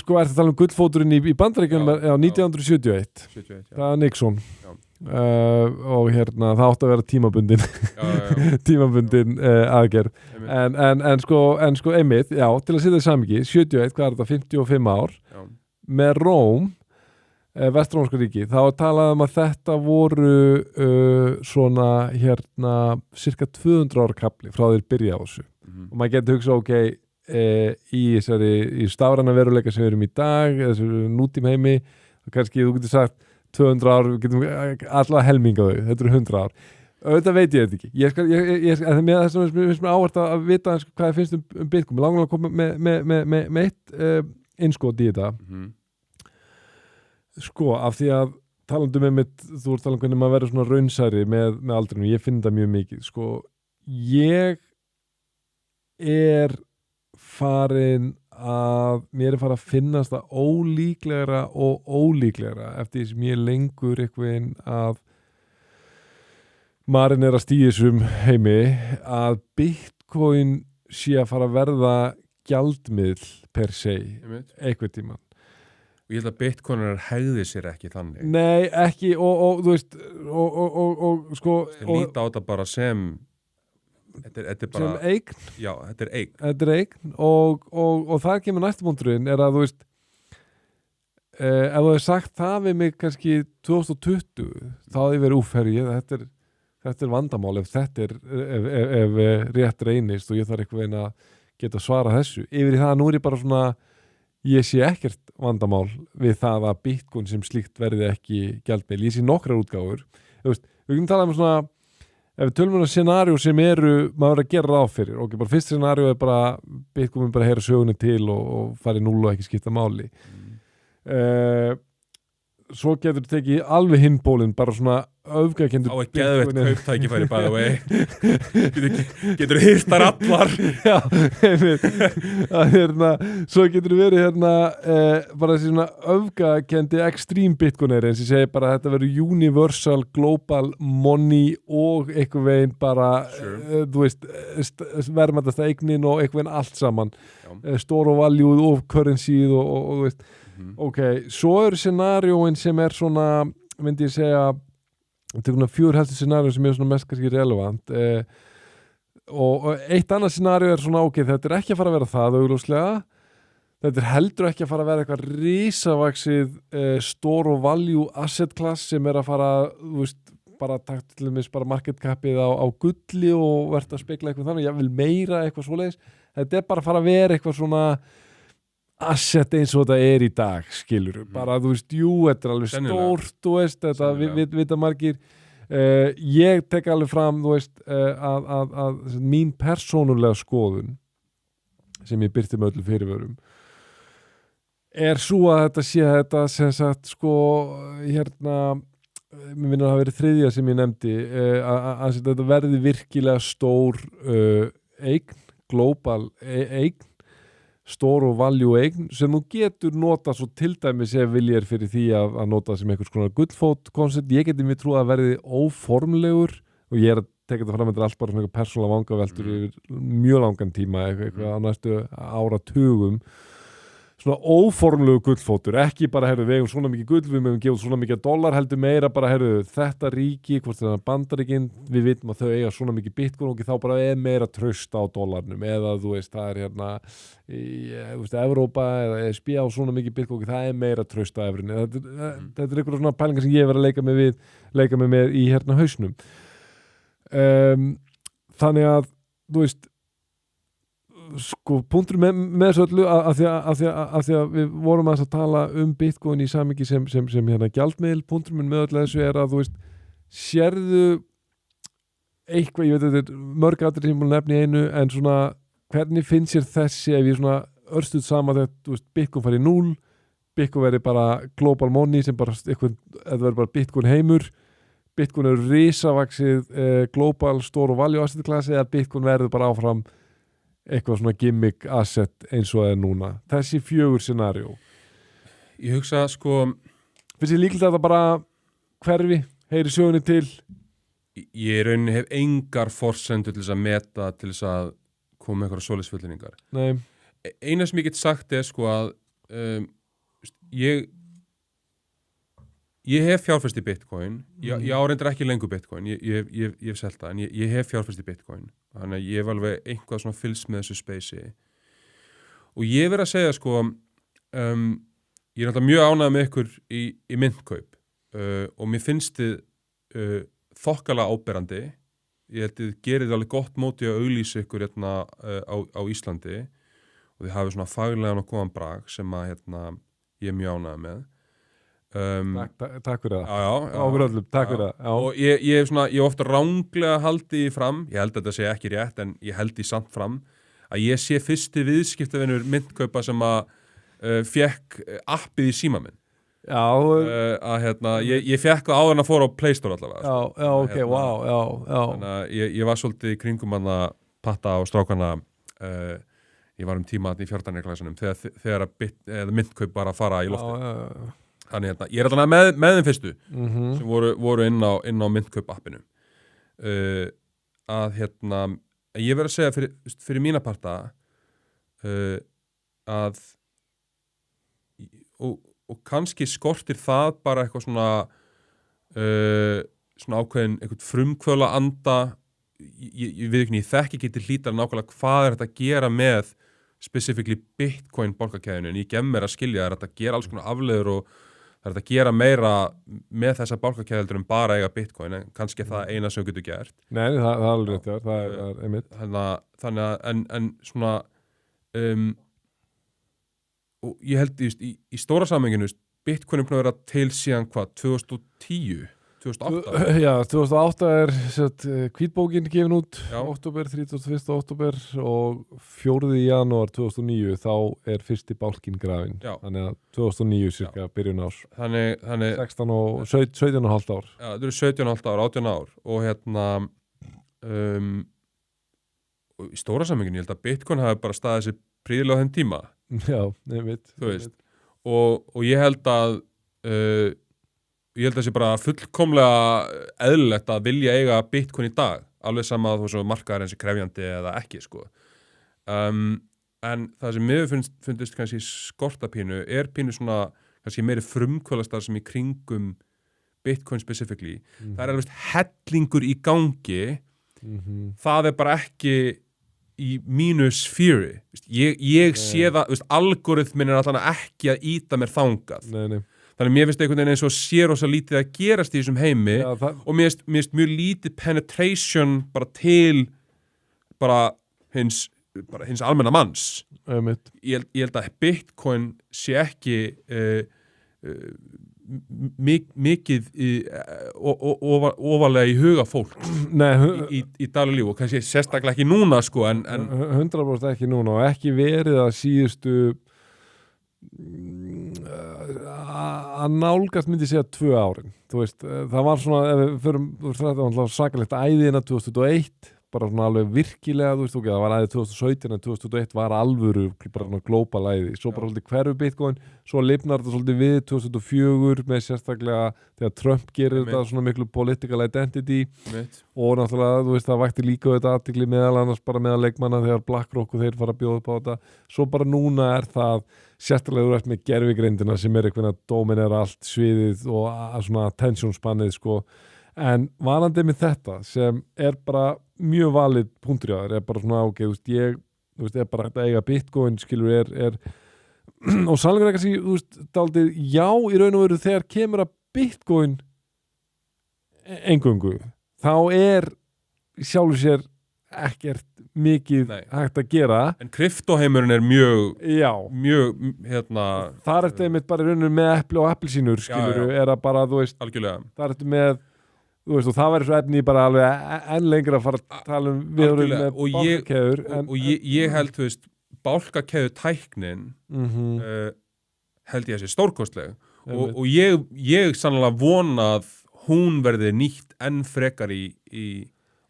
A: Sko, ertu að tala gullfóturinn í Bandaríkjunum 1971. Það var Nixon. Og það átti að vera tímabundin aðgerð. En sko, einmitt, til að setja það samhengi, 71, hvað er þetta, 55 ár, með Róm, Vestrómverska ríki, þá talaðum að þetta voru svona cirka 200 ára kapli frá þeir byrja á þessu og maður getur hugsað í stafræna veruleika sem við erum í dag þessu nútímheimi og kannski þú getur sagt 200 ár, við getum allavega helminga þau, þetta eru 100 ár auðvitað veit ég þetta ekki þess að við finnst mér áhvert að vita hvað það finnst Bitcoin, mér langar að koma með eitt innskot í þetta Sko, af því að talandum þú ert talað hvernig maður verður svona raunsæri með aldrinu, ég finn það mjög mikið sko, ég er farin að mér er farið að finnast það ólíklegra og ólíklegra eftir því sem ég lengur eitthvað að maðurinn er að stíða þessum heimi að Bitcoin sé að fara að verða gjaldmiðl per se, eitthvað tímann
B: og ég held að Bitcoinar hegði sér ekki þannig.
A: Nei, ekki og þú veist og sko
B: Þeir líta á þetta bara sem þetta er bara
A: sem eign.
B: Já, þetta er eign.
A: Þetta er eign og það kemur næstu punkturinn er að þú veist ef þú hefur sagt það við mig kannski 2020 þá hefði verið úfherri þetta er vandamál ef þetta ef rétt reynist og ég þarf eitthvað að geta svara þessu. Yfir í það nú er ég bara svona ég sé ekkert vandamál við það að Bitcoin sem slíkt verði ekki gjaldmiðil, ég sé nokkrar útgáfur við kunum tala svona ef við tölum scenaríu sem maður að gera ráð fyrir, ok, bara fyrst scenaríu bara Bitcoin bara heyra sögunni til og fara í 0 og ekki skipta máli svo getur þú tekið alveg hinbólinn bara svona öfgakendur
B: á ekki geðveitt kauptækifæri by the way getur hýrt þar allar
A: já, svo getur verið bara þessi svona öfgakendi extreme bitcoineri eins og segi bara að þetta verður universal global money og einhver veginn bara þú veist verðmættasta eignin og einhver veginn allt saman store value og currency og þú veist ok, svo eru scenarióin sem svona myndi ég segja þetta 4 helstu scenaríu sem svona mest kannski relevant og eitt annað scenaríu svona ok, þetta ekki að fara að vera það augljóslega þetta heldur ekki að fara að vera eitthvað risavaxið store value asset class sem að fara þú veist, bara takt til dæmis bara market capið á gulli og verða að spekla eitthvað þannig, ég vil meira eitthvað svoleiðis, þetta bara að fara að vera eitthvað svona asset eins og þetta í dag skilur, bara þú veist, þetta alveg stórt, þú veist, þetta vita margir ég tek alveg fram, þú veist að mín persónulega skoðun sem ég byrti með öllu fyrirvörum svo að þetta sé þetta sem sagt sko mér finnur að hafa verið þriðja sem ég nefndi að þetta verði virkilega stór eign, global eign store value eign sem þú getur nota svo til dæmis ef viljir fyrir því að nota sem einhvers konar gullfót koncept, ég geti mér trú að verði óformlegur og ég að teka þetta fram með allt bara svona eitthvað persónulega vangaveltur yfir mjög langan tíma eitthvað á næstu áratugum svona óformlegu gullfótur, ekki bara við eigum svona mikið gull, við mögum gefa svona mikið dollar, heldur meira bara þetta ríki, hvort það Bandaríkin, við vitum að þau eiga svona mikið bitcoin og þá bara meira traust á dollarnum eða þú veist, það í Evrópa eða ESB á svona mikið bitcoin, það meira traust á evrinni, þetta einhverja svona pælingar sem ég verið að leika mig með í hausnum þannig að þú veist sko, punktur með þessu öllu af því að við vorum að tala Bitcoin í samhengi sem gjaldmiðil, punktur með öllu þessu að þú veist, sérðu eitthvað, ég veit að þetta mörg atriði sem ég nefni einu, en svona hvernig finnst sér þessi ef ég svona örstuð saman þetta, Bitcoin fari í 0 Bitcoin verði bara global money sem bara eitthvað, þetta verður bara Bitcoin heimur Bitcoin risavaxið global store value asset class eða Bitcoin verður bara áfram eitthvað svona gimmick asset eins og það núna. Þessi 4 scenario.
B: Ég hugsa sko
A: finnst ég líklega að það bara hverfi, heyri sögunni til?
B: Ég rauninni hef engar forsendur til þess að meta til þess að koma með eitthvað svoleiðisfullyrðingar.
A: Nei.
B: Eina sem ég get sagt sko að ég hef fjárfest í Bitcoin, ég áreindar ekki lengur Bitcoin, ég hef selt það, en ég hef fjárfest í Bitcoin, þannig að ég hef alveg eitthvað svona fylgst með þessu spacei og ég verið að segja sko, ég náttúrulega mjög ánægð með ykkur í myntkaup og mér finnst þið þokkalega áberandi, ég held þið gerir alveg gott móti að auglýsa ykkur á Íslandi og þið hafið svona faglegan og góðan brag sem að ég er mjög ánægð með.
A: Takk fyrir það.
B: Já.
A: Takk fyrir það.
B: Og ég hef ofta ránglega haldið fram, ég held að þetta sé ekki rétt en ég held því samt fram að ég sé fyrsti viðskiptavinur myntkaupa sem að fekk appið í síma minn.
A: Já.
B: Ég fekk það áður en að fóra á Play Store allavega.
A: Já, ok, wow, já.
B: Þannig að ég var svolítið í kringum hann að patta á strákana, ég var tíma í 14. klassanum þegar myntkaup var að fara í lofti.
A: Já.
B: Þannig ég er alltaf með þeim fyrstu sem voru inn á myntkaup appinu að ég verið að segja fyrir mína parta að og kannski skortir það bara eitthvað svona ákveðin eitthvað frumkvöla anda ég veit ekki, ég þekki ekki til hlítar nákvæmlega hvað er þetta að gera með specifíkli Bitcoin borgarkeðinu en ég gef mér að skilja þetta að gera alls konar afleiður og það er að gera meira með þessa bálkakeðeldur en bara eiga Bitcoin, en kannski það eina sem við getum gert.
A: Nei, það er alveg rétt, það er einmitt.
B: Þannig að, en svona, og ég held í stóra samhenginu Bitcoin er búin að vera til síðan hvað, 2010, 2008
A: Já, 2008 er hvítbókin gefin út
B: Já.
A: október, 31. október og 4. janúar 2009 þá er fyrsti bálkinn grafinn
B: Já.
A: þannig að 2009 cirka byrjun árs
B: þannig
A: 16 og 17,5 ár
B: já, þetta eru 17,5 ár, 18 ár og og í stóra samhenginu, ég held að Bitcoin hafi bara staðið sér príðilega á þeim tíma
A: Já, nefnitt
B: þú veist og ég held að sé bara fullkomlega eðlilegt að vilja eiga Bitcoin í dag alveg sama að þú veist markaðar eins og krefjandi eða ekki sko en það sem mér fundist kannski skortapínu er pínu svona kannski meiri frumkvölastar sem í kringum Bitcoin specifically það er alveg hellingur í gangi það er bara ekki í mínu sfíri ég sé það, algoritmin er allan ekki að íta mér þangað
A: Nei.
B: þannig mér finnst einhvern veginn eins og sér ósa lítið að gerast í þessum heimi
A: Já,
B: og mér finnst mjög lítið penetration bara til bara hins almenna manns ég held að Bitcoin sé ekki mikið ofalega í huga fólk í daglega líf og kannski sérstaklega ekki núna sko en
A: 100% ekki núna og ekki verið að síðustu að nálgast myndi segja 2 árin þú veist, það var svona ef við förum, þetta var sakalegt æðina 2001 bara svona alveg virkilega, þú veist, það var æðið 2017 en 2001 var alvöru bara svona global æði, svo bara svolítið hverfu Bitcoin svo lifnar þetta svolítið við 2004 með sérstaklega þegar Trump gerir þetta svona miklu political identity og náttúrulega, þú veist, það vakti líka þetta athygli meðal annars bara meðal leikmanna þegar BlackRock og þeir fara að bjóða upp á þetta svo bara núna er það sérstaklega þú ert með gervigreindina sem er eitthvað að dominera allt sviðið og svona attention spannið sko en vanandi með þetta sem er bara mjög valið punktur í það er bara svona ágæð, þú veist, er bara að eiga Bitcoin, skilur, er og sannleikur er kannski, þú veist, dálítið, já, í raun og veru þegar kemur að Bitcoin eingöngu, þá er sjálfur sér ekkert mikið hægt að gera
B: en kryptoheimurinn er mjög
A: þar ertu einmitt bara í rauninu með epli og appelsínur, skilur, er að bara, þú veist
B: algjörlega,
A: þar ertu með þú veist, og það væri svo efni bara alveg enn lengra að fara að tala við erum með bálkakeður
B: og ég held, þú veist, bálkakeðu tæknin held ég að sé stórkostleg og ég sannlega vona að hún verði nýtt enn frekar í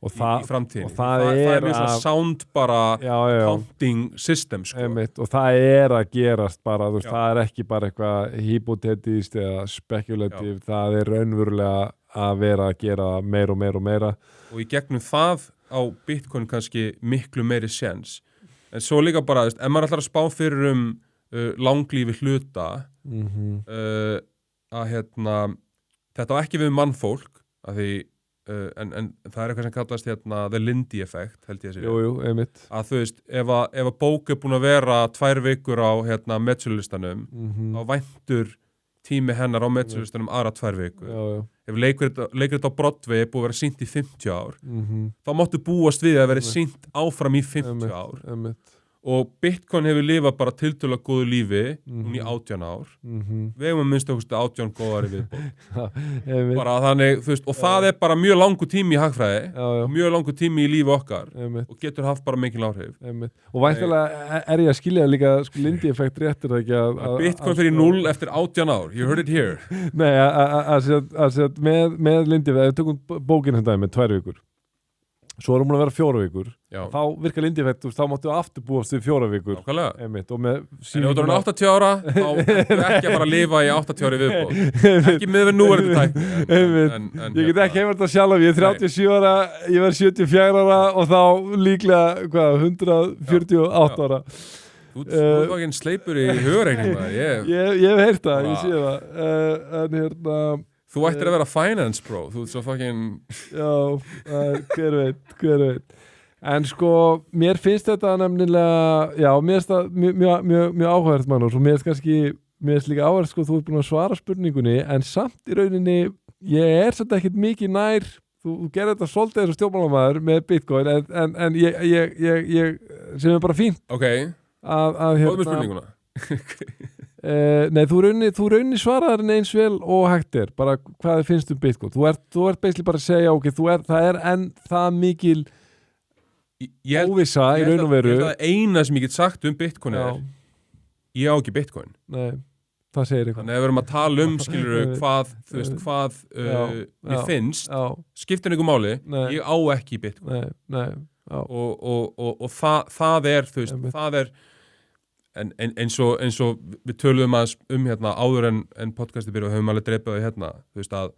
B: framtíðinni og það er mjög svona sound bara counting system sko.
A: Og það er að gerast bara, þú veist, það er ekki bara eitthvað hypotetist eða spekulativ, það er raunverulega að vera að gera meira og meira og meira
B: og í gegnum það á Bitcoin kannski miklu meiri séns en svo líka bara, ef maður ætlar að spá fyrir langlífi hluta að þetta á ekki við mannfólk að því en það er eitthvað sem kallast the Lindy effect held ég að segja
A: einmitt
B: að þú veist, ef að bók er búin að vera 2 vikur á metsölulistanum þá væntur tími hennar á metsölulistanum aðra 2 vikur ef leikrið á Broadway er búið að vera sýnt í 50 ár þá máttu búast við að vera sýnt áfram í 50 ár og Bitcoin hefur lifað bara tiltölulega góðu lífi hún í 18 ár við hefum að minnst okkur 18 góðari viðbót bara þannig, þú veist, og það er bara mjög langur tími í hagfræði og mjög langur tími í lífi okkar og getur haft bara mikil áhrif
A: og væntanlega er ég að skilja líka Lindy effekt réttir ekki að
B: Bitcoin fyrir 0 eftir 18 ár, you heard it here
A: Nei, að með Lindy effekt, við tökum bókinn þetta með 2 vikur svo erum við að vera 4 vikur þá virkar Lindy effekt, þá máttu aftur búast við 4 vikur
B: einmitt,
A: og með
B: en ef þú erum 80 ára þá er ekki að fara að lifa í 80 ári viðbót ekki með nú er þetta tæk
A: ég get ekki hefur þetta sjálf, ég er 37 ára ég verð 74 ára og þá líklega 148 ára
B: þú var ekki en sleipur í hugreikningum
A: ég hef heyrt það, ég sé það en
B: þú ættir að vera finance bro, þú ert svo fucking
A: hver veit en sko, mér finnst þetta nefnilega, mér finnst það mjög áhverð mann og svo mér finnst líka áhverð sko, þú ert búin að svara spurningunni en samt í rauninni ég er samt ekkert mikið nær þú gerir þetta svolítið eins og stjórnmálamæður með Bitcoin en ég sem er bara fínt
B: ok, hvað er spurninguna?
A: Nei, þú raunni svaraðar en eins vel og hægt er, bara hvað þið finnst Bitcoin. Þú ert basically bara að segja, ok, það er enn það mikil óvissa í raun og veru.
B: Ég held að eina sem ég get sagt Bitcoin ég á ekki Bitcoin.
A: Nei, það segir eitthvað.
B: Þannig að við erum að tala skilur hvað mér finnst, skiptir einhver máli, ég á ekki Bitcoin.
A: Nei,
B: og það er, það er eins og við töluðum aðeins hérna áður en podcastið byrja og höfum alveg dreipið hérna, að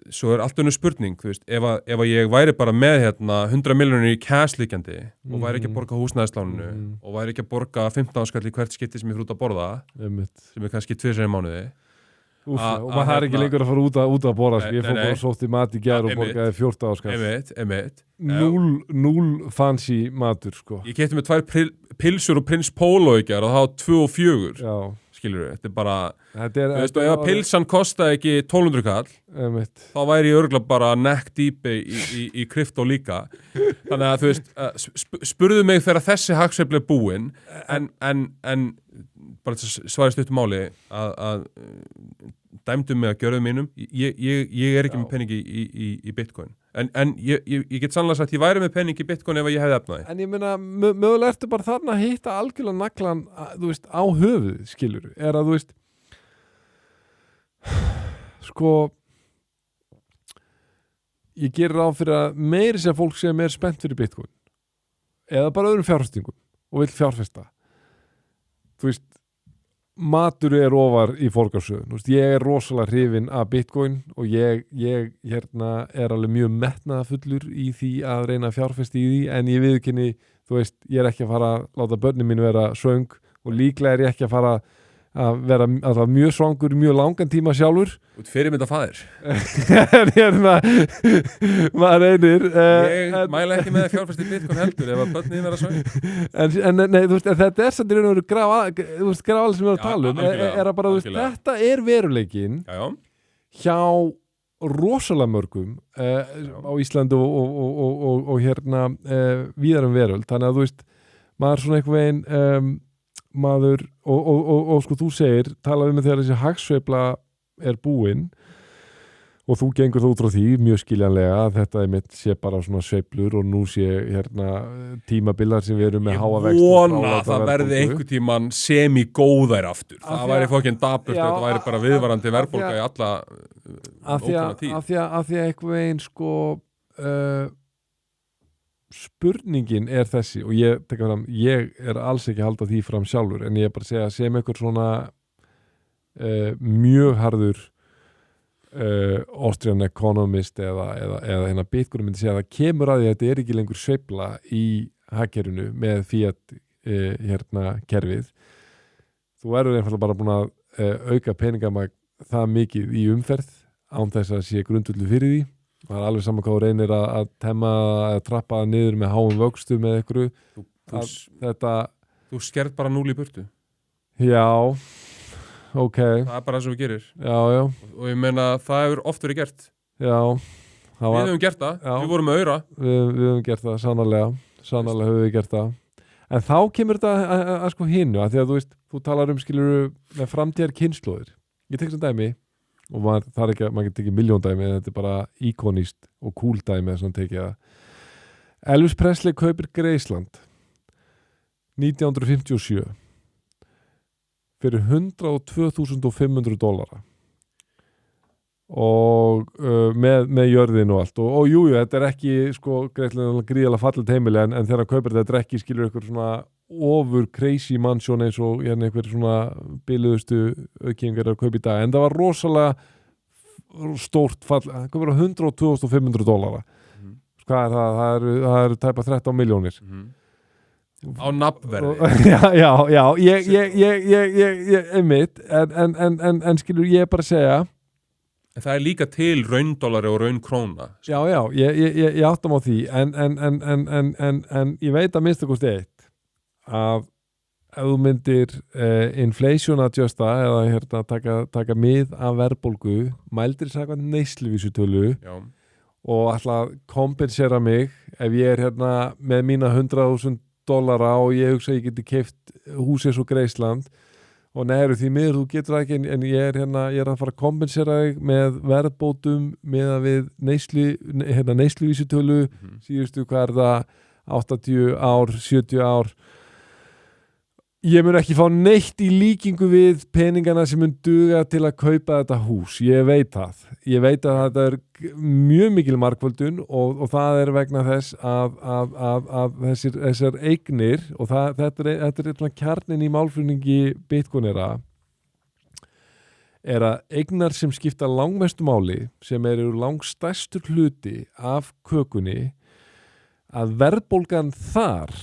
B: svo er allt önnur spurning, ef að ég væri bara með hérna 100 milljónir í cash líkjandi og væri ekki að borga húsnæðisláninu og væri ekki að borga 15 skall í hvert skipti sem ég fyrir út að borða, sem er kannski 2 sinni í mánuði.
A: Og maður er ekki lengur að fara út að borða, ég fór bara sótt í mat í gær og borgaði 14 áskall.
B: Einmitt.
A: Núll fancy matur, sko.
B: Ég keypti með 2 pilsur og Prins Pólo í gær og það var 2 og 4. Já. Skilur þetta er bara, ef að pilsan kostaði ekki 1200 kall, þá væri ég örugglega bara neck deep í krypto líka. Þannig að spurðu mig þegar þessi hagsveifla er búin, en bara svarið stuttu máli að dæmdu mig að gjörðu mínum. Ég er ekki með peningi í Bitcoin. En ég get sannlega sagt að ég væri með peningi í Bitcoin ef ég hefði efnaði.
A: En ég meina, mögulega ertu bara þarna að hitta algjörlega naglan, á höfuð, skilur. Er að, sko, ég gerir ráð fyrir að meiri sem fólk sem er spennt fyrir Bitcoin, eða bara öðrum fjárfestingum og vill fjárfesta. Matur er ofar í forgangsröðun. Ég er rosalega hrifinn af Bitcoin og ég hérna er alveg mjög metnaðarfullur í því að reyna að fjárfesta í því, en ég viðurkenni, ég er ekki að fara að láta börnin mín vera svöng og líklega er ég ekki að fara að vera mjög svangur mjög langan tíma sjálfur.
B: Út fyrirmynda faðir.
A: En hérna maður reynir.
B: Ég mæla ekki með að fjárfesta í Bitcoin heldur ef að börnin vera svöng.
A: En nei, þetta er samt í raun og veru grafal sem við erum að tala um, er að bara, þetta er veruleikinn hjá rosalega mörgum á Íslandi og hérna víðar veröld. Þannig að maður svona einhver veginn maður og sko þú segir, talaðu með þegar þessi hagsveifla er búin og þú gengur þú út frá því mjög skiljanlega að þetta mitt sé bara svona sveiflur og nú sé hérna tímabillar sem við erum með háa vexti.
B: Ég vona að það verði einhvern tíman semi-góðær aftur. Það væri fokkin dapurt, þetta væri bara viðvarandi verðbólga í alla ókunna tíð. Af því
A: að einhver veginn sko spurningin er þessi og ég er alls ekki að halda því fram sjálfur, en ég er bara að segja sem einhver svona mjög harður Austrian economist eða hérna Bitcoin myndi segja að það kemur að því að þetta er ekki lengur sveifla í hagkerfinu með fiat hérna kerfið. Þú verður einfalda bara búin að auka peningamagn það mikið í umferð án þess að sé grundvöldu fyrir því. Það er alveg saman hvað þú reynir að temma að trappa niður með háum vöxtum með einhverju.
B: Þú skerð bara 0 í burtu.
A: Já, ok.
B: Það er bara það sem við gerir.
A: Já.
B: Og ég meina það hefur oft verið gert.
A: Já.
B: Við hefum gert það. Já. Við vorum með aura.
A: Við hefum gert það, sannarlega. Sannarlega höfum við gert það. En þá kemur þetta að sko hinnu, að því að þú talar skilur með framtíðar kynslóðir. Ég tek sem dæmi. Og maður getur tekið miljón dæmi, en þetta er bara íkonist og cool dæmi sem tekið það. Elvis Presley kaupir Graceland 1957 fyrir $102.500 og með jörðin og allt og jú, þetta er ekki sko gríðalega fallet heimili en þegar hann kaupir þetta er ekki skilur ykkur svona ofur crazy mansion eins og hérna einhver svona biluðustu aukingar að kaupa í dag, en það var rosalega stórt fall, það komur á $102.500 hvað er það? Það eru tæpa 13 milljónir
B: á nafnverði
A: já, ég einmitt en skilur ég bara að segja
B: en það er líka til raundólari og raunkróna
A: já, ég áttam á því en ég veit að minnst okkur eitt að ef þú myndir inflation adjusta eða hérna, taka mið af verðbólgu, mældir sakvæmt neysluvísutölu og ætla að kompensera mig ef ég er hérna með mína 100.000 dollara og ég hugsa að ég geti keypt húsið svo Greisland og neður því miður þú getur það ekki en ég er að fara að kompensera þig með verðbótum með að við neysluvísitölu síðustu hvað er það 80 ár, 70 ár ég mun ekki fá neitt í líkingu við peningana sem mun duga til að kaupa þetta hús, ég veit að þetta er mjög mikil margföldun og það er vegna þess að þessar eignir og þetta er kjarnin í málflutningi Bitcoinera er að eignar sem skipta langmestu máli sem eru langstærstur hluti af kökunni að verðbólgan þar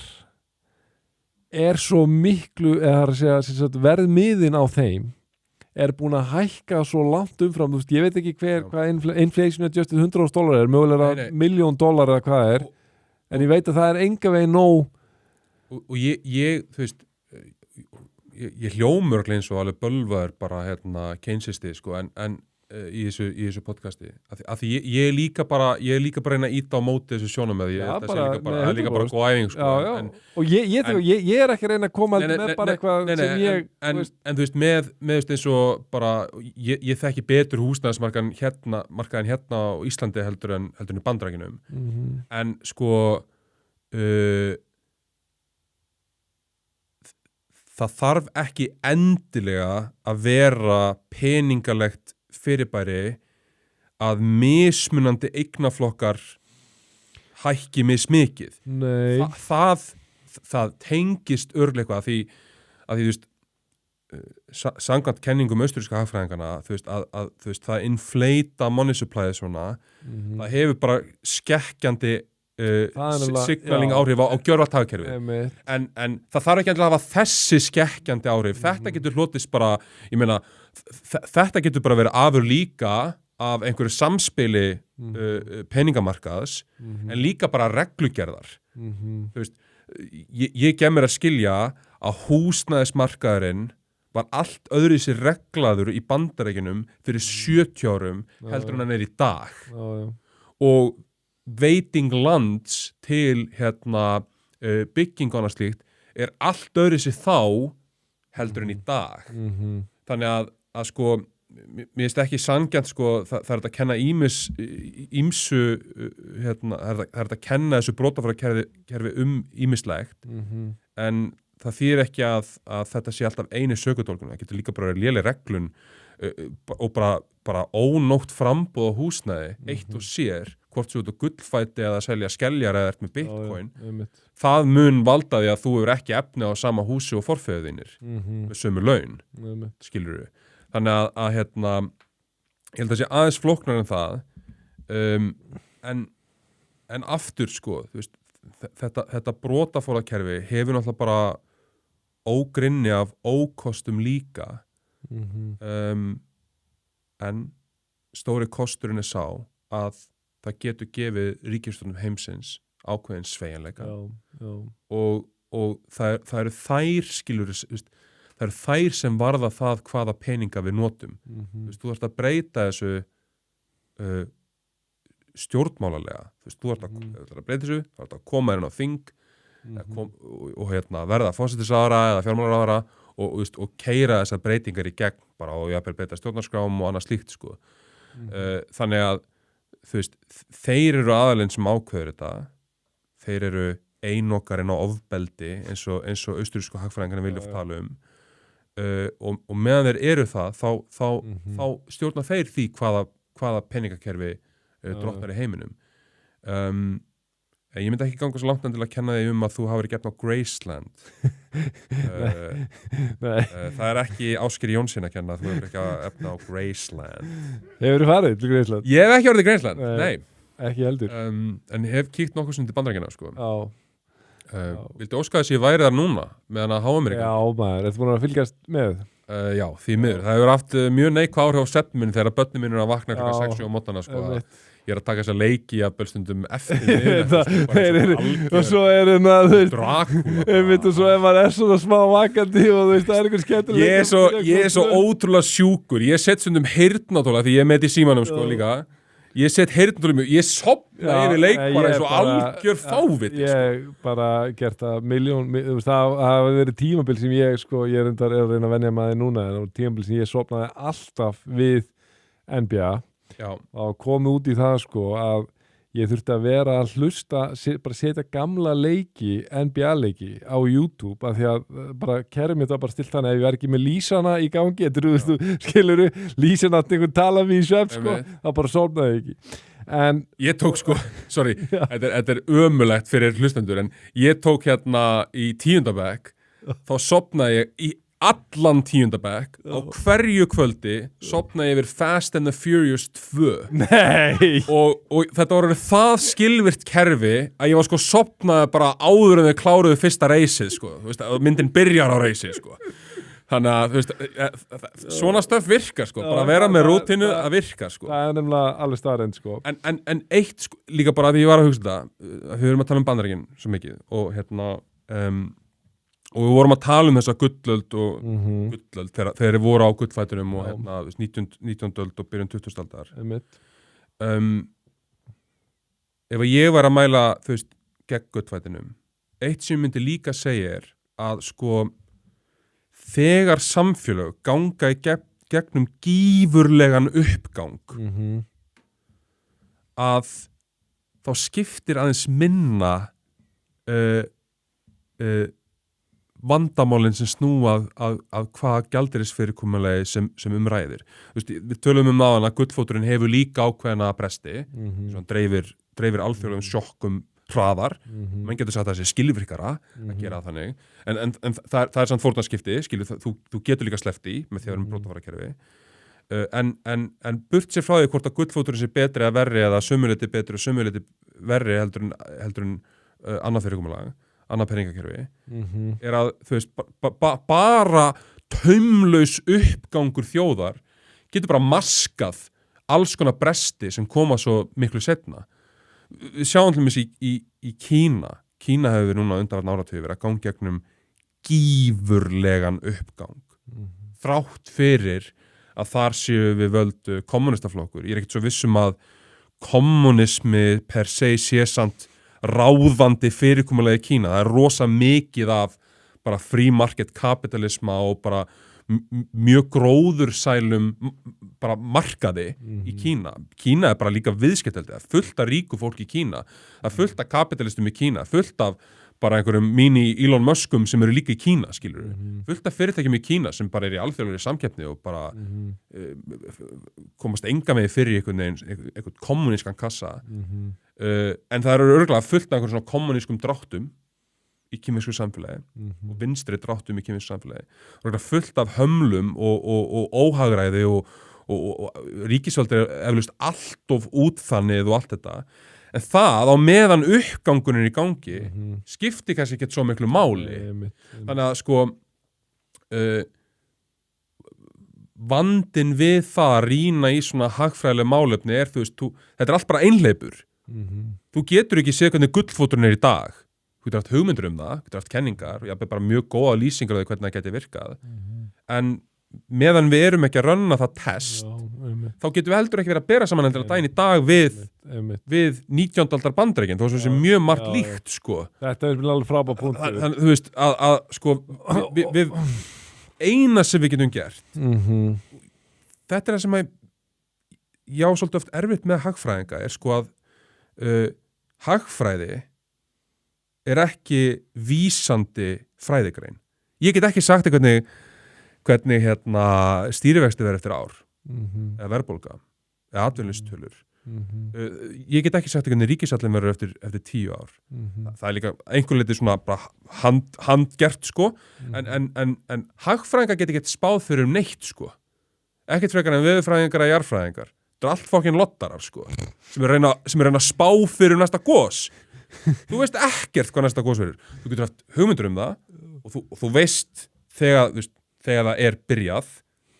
A: er svo miklu, eða verðmiðin á þeim er búin að hækka svo langt umfram, þú veist, ég veit ekki hvað inflation adjusted $100,000 er, mögulega $1 million eða hvað er, en ég veit að það er enga veginn nóg.
B: Og ég, þú veist, ég hljómur eins og alveg bölvaður bara Keynesisti, sko, en í þessu podcasti af því ég er líka bara reyna að íta á móti þessu sjónarmiði það er líka bara góð æfing sko.
A: Og ég er ekki að reyna að koma með bara eitthvað sem ég
B: en þú veist með eins og bara ég þekki betur húsnæðismarkaðin hérna á Íslandi heldur en í Bandaríkjunum en sko það þarf ekki endilega að vera peningalegt fyrirbæri að mismunandi eignaflokkar hækki mismikið.
A: Nei.
B: Það tengist örlega því að þú veist samkvæmt kenningum austríska hagfræðingarna þú veist það inflata money supply svona það hefur bara skekkjandi signaling áhrif á gjörvallt hagkerfi en það þarf ekki endilega að hafa þessi skekkjandi áhrif þetta getur hlotist bara ég meina þetta getur bara verið afur líka af einhverju samspili peningamarkaðs en líka bara reglugerðar þú veist ég gef mér að skilja að húsnæðismarkaðurinn var allt öðru sér reglaður í Bandaríkjunum fyrir 70 árum heldur en hann er í dag og veiting lands til byggingana slíkt er allt öðru sér þá heldur en í dag þannig að sko mér finnst ekki sanngjarnt sko það er að kenna ýmsu það er að kenna þessu brotafærakerfi ýmislegt en það þýðir ekki að þetta sé alltaf einu sökudólgun, það getur líka bara léleg reglun og bara ónótt framboð á húsnæði eitt og sér, hvort svo út á gullfæti eða selja skeljar eða ert með bitcoin það mun valda því að þú hefur ekki efni á sama húsi og forfeður þínir með sömu laun, skilurðu þannig að ég held að sé aðeins flóknar en það en aftur sko þú veist, þetta brotafórakerfi hefur náttúrulega bara ógrynni af ókostum líka en stóri kosturinn er sá að það getur gefið ríkisstjórnum heimsins ákveðin sveigjanleika og það eru þær skilur það eru þær sem varða það hvaða peninga við notum þú þarft að breyta þessu stjórnmálalega þú þarft að breyta þessu þú þarft að koma inn á þing og verða forsætisráðherra eða fjármálaráðherra og keyra þessar breytingar í gegn bara og jafnvel breyta stjórnarskrám og annað slíkt sko. Þannig að þú veist, þeir eru aðalinn sem ákveður þetta þeir eru einokarinn á ofbeldi eins og austrísku hagfræðingarnir vilja tala og meðan þeir eru það þá stjórna þeir því hvaða peningakerfi drottnar í heiminum ég myndi ekki ganga svo langt til að kenna þig að þú hafir gefn á Graceland það er ekki Ásgeir Jónsson að kenna þú hefur ekki efna á Graceland
A: Hefur þú farið til Graceland?
B: Ég hef ekki orðið Graceland, nei
A: ekki heldur
B: en hef kíkt nokkuð sem til Bandaríkjanna sko. Viltu óska þess að ég væri þar núna meðan að H-Amerika?
A: Já maður, ertu búin að fylgjast með?
B: Já, því miður. Það hefur haft mjög neikvæð áhrif á svefninn þegar börnin mín eru að vakna klukkan 6 á mótnana sko. Ég er að taka þess að leiki að bölstundum eftir
A: og svo er
B: Drakúla
A: og svo er maður svona smá vakandi og það er einhver skemmtileg
B: Ég er svo ótrúlega sjúkur. Ég set stundum heyrnatóla því ég er með í símanum sko líka Ég set heyrnartólum ég sopna yfir leik bara eins og algjör fáviti
A: ég bara gert það það hafa verið tímabil sem ég er að reyna að venja maður núna en tímabil sem ég sopnaði alltaf við NBA og komið út í það að ég þurfti að vera að hlusta, bara setja gamla leiki, NBA-leiki á YouTube, af því að bara kerfið mitt var bara stilt þannig að ef ég var ekki með lísana í gangi, skilurðu, lísana að einhvern tala við í svefn, þá bara sofnaði ég ekki. En
B: ég tók sorry, þetta ömulegt fyrir hlustendur, en ég tók hérna í 10. bekk, þá sofnaði ég í allan 10. bekk á hverju kvöldi sofnaði yfir Fast and the Furious 2
A: Nei.
B: og þetta var það skilvirt kerfi að ég var sofnaði bara áður en þau kláruðu fyrsta reysið myndin byrjar á reysið þannig að svona stöf virkar bara vera með rútínu að virka
A: það er nefnilega alveg staðreynd
B: en eitt líka bara að ég var að hugsa það við erum að tala um Bandaríkin svo mikið og hérna og við vorum að tala um þessa gullöld og gullöld þegar þeir voru á gullfætunum og hérna 19. öld og byrjun 20. aldar. Ef ég var að mæla gegn gullfætunum, eitt sem myndi líka segja að þegar samfélög ganga í gegnum gífurlegan uppgang að þá skiptir aðeins minna vandamálinn sem snúa að hvað gjaldeyrisfyrirkomulagi sem umræðir. Við tölum um það að gullfóturinn hefur líka ákveðna bresti, dreifir alþjóðlegum sjokkum hraðar, menn getur sagt að það sé skilvirkara að gera þannig, en það er samt fórnarskipti, þú getur líka sleppt í með því að vera með brotavarakerfi, en burt sér frá því hvort að gullfóturinn sé betri að verri eða sömuleyti betri og sömuleyti verri heldur en annað fyrirkomulag, annað peningakerfi, er að bara taumlaus uppgangur þjóðar getur bara maskað alls konar bresti sem koma svo miklu seinna. Við sjáum til dæmis í Kína. Kína hefur núna undanfarna áratugi verið að ganga gegnum gífurlegan uppgang. Þrátt fyrir að þar séu við völdu kommunistaflokkur. Ég er ekkert svo vissum að kommunismi per se sé samt ráðandi fyrirkomulagi í Kína. Það er rosa mikið af bara free market kapitalisma og bara mjög gróðursælum bara markaði í Kína. Kína er bara líka viðskiptaldi. Það er fullt af ríku fólk í Kína. Það er fullt af kapitalistum í Kína. Fullt af bara einhverjum mini Elon Muskum sem eru líka í Kína, skilur við. Fullt af fyrirtækjum í Kína sem bara er í alþjóðlegri samkeppni og bara komast enga með fyrir einhvern kommunískan kassa. En það eru örugglega fullt af einhverjum svona kommunískum dráttum í kínversku samfélagi og vinstri dráttum í kínversku samfélagi. Það er fullt af hömlum og óhagræði og ríkisvaldið er eflaust allt of útþannið og allt þetta. En það á meðan uppgangunin í gangi skiptir kannski ekki svo miklu máli. Þannig að vandinn við það að rýna í svona hagfræðileg málefni er, þetta er allt bara einhleipur. Þú getur ekki séð hvernig gullfóturinn er í dag. Þú getur haft hugmyndur um það, þú getur haft kenningar og ég haf bara mjög góða lýsingar á því hvernig það geti virkað. En meðan við erum ekki að rönna það test, þá getum við heldur ekki verið að bera saman heldur að daginn í dag við 19. aldar Bandaríkin, þó sem sé mjög margt líkt,
A: Þetta er alveg frábær punktur.
B: Þú veist, við eina sem við getum gert, þetta er það sem ég á svolítið oft erfitt með hagfræðinga, er að hagfræði er ekki vísandi fræðigrein. Ég get ekki sagt hvernig stýrivexti verður eftir ár, eða verðbólga, eða atvinnuleystölur. Ég get ekki sagt hvernig ríkishallinn verður eftir 10 ár. Það er líka einhver leyti svona bara handgert, en hagfræðingar get ekki spáð fyrir neitt, Ekkert frekar en veðurfræðingar eða jarðfræðingar. Það er allt fokkin lottarar, sem er reyna að spá fyrir næsta gos. Þú veist ekkert hvað næsta gos verður. Þú getur haft hugmyndur um það og þú veist þegar það er byrjað,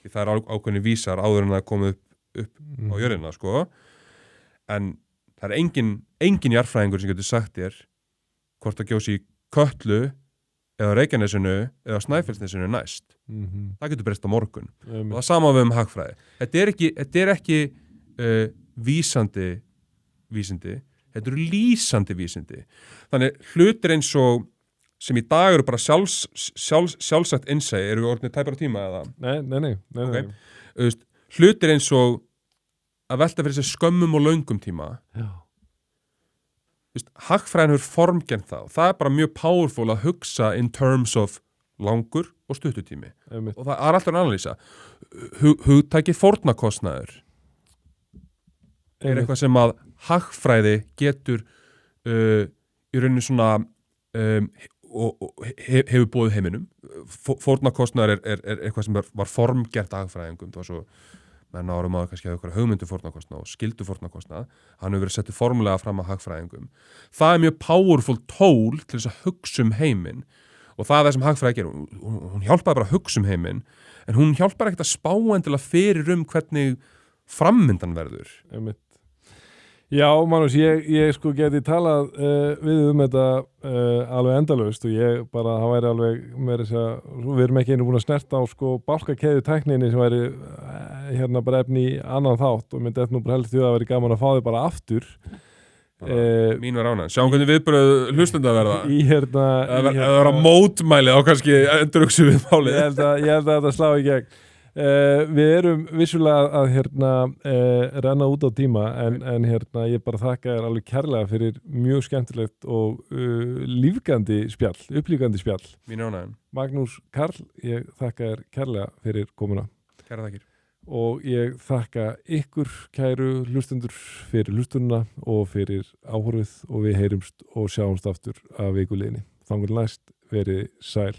B: því það er ákveðni vísar áður en það er komið upp á jörðina, en það er engin jarðfræðingur sem getur sagt þér hvort það gjósi í Kötlu eða Reykjanesinu eða Snæfellsnesinu næst. Það getur breyst á morgun. Og það sama við hagfræði. Þetta er ekki vísandi vísindi, þetta eru lýsandi vísindi. Þannig hlutir eins og sem í dag eru bara sjálfsagt innsæi, eru við orðinni tæpara tíma eða?
A: Nei.
B: Okay. Hlutir eins og að velta fyrir sér skömmum og löngum tíma.
A: Já.
B: Hagfræðin hefur formgert það og það er bara mjög powerful að hugsa in terms of langur og stuttutími. Og það er alltaf að analýsa. Hugtæki fórnarkostnaður er eitthvað sem að hagfræði getur í rauninni svona hefur búið heiminum. Fórnarkostnaður er eitthvað sem var formgert hagfræðingum. Það var svo menn árum áður kannski að eitthvað hugmyndu fórnarkostnað og skildu fórnarkostnað. Hann hefur verið settur formulega fram að hagfræðingum. Það er mjög powerful tól til þess að hugsa heiminn og það er það sem hagfræði gerir. Hún hjálpaði bara að hugsa heiminn en hún hjálpaði ekkert að spá endilega fyrir hvernig frammyndan verður.
A: Já, Magnús, ég sko geti talað við þetta alveg endalaust og ég bara, það væri alveg við erum ekki einu búin að snerta á sko bálkakeðju tækninni sem væri hérna bara efni í annan þátt og myndi eftir nú bara heldur því að það væri gaman að fá þig bara aftur.
B: Mín var ánægð. Sjáum hvernig viðbröð hlustenda verða.
A: Eða
B: vera mótmæli á kannski endurhugsu við málið.
A: Ég held að þetta slá í gegn. Við erum vissulega að renna út á tíma en ég bara þakka þér alveg kærlega fyrir mjög skemmtilegt og upplífgandi spjall.
B: Mín ánægð.
A: Magnús Karl, ég þakka þér kærlega fyrir komuna.
B: Kæra þakkir. Og
A: ég þakka ykkur kæru hlustendur fyrir hlustununa og fyrir áhorfið og við heyrumst og sjáumst aftur af vikuleginni. Þangað næst verið sæl.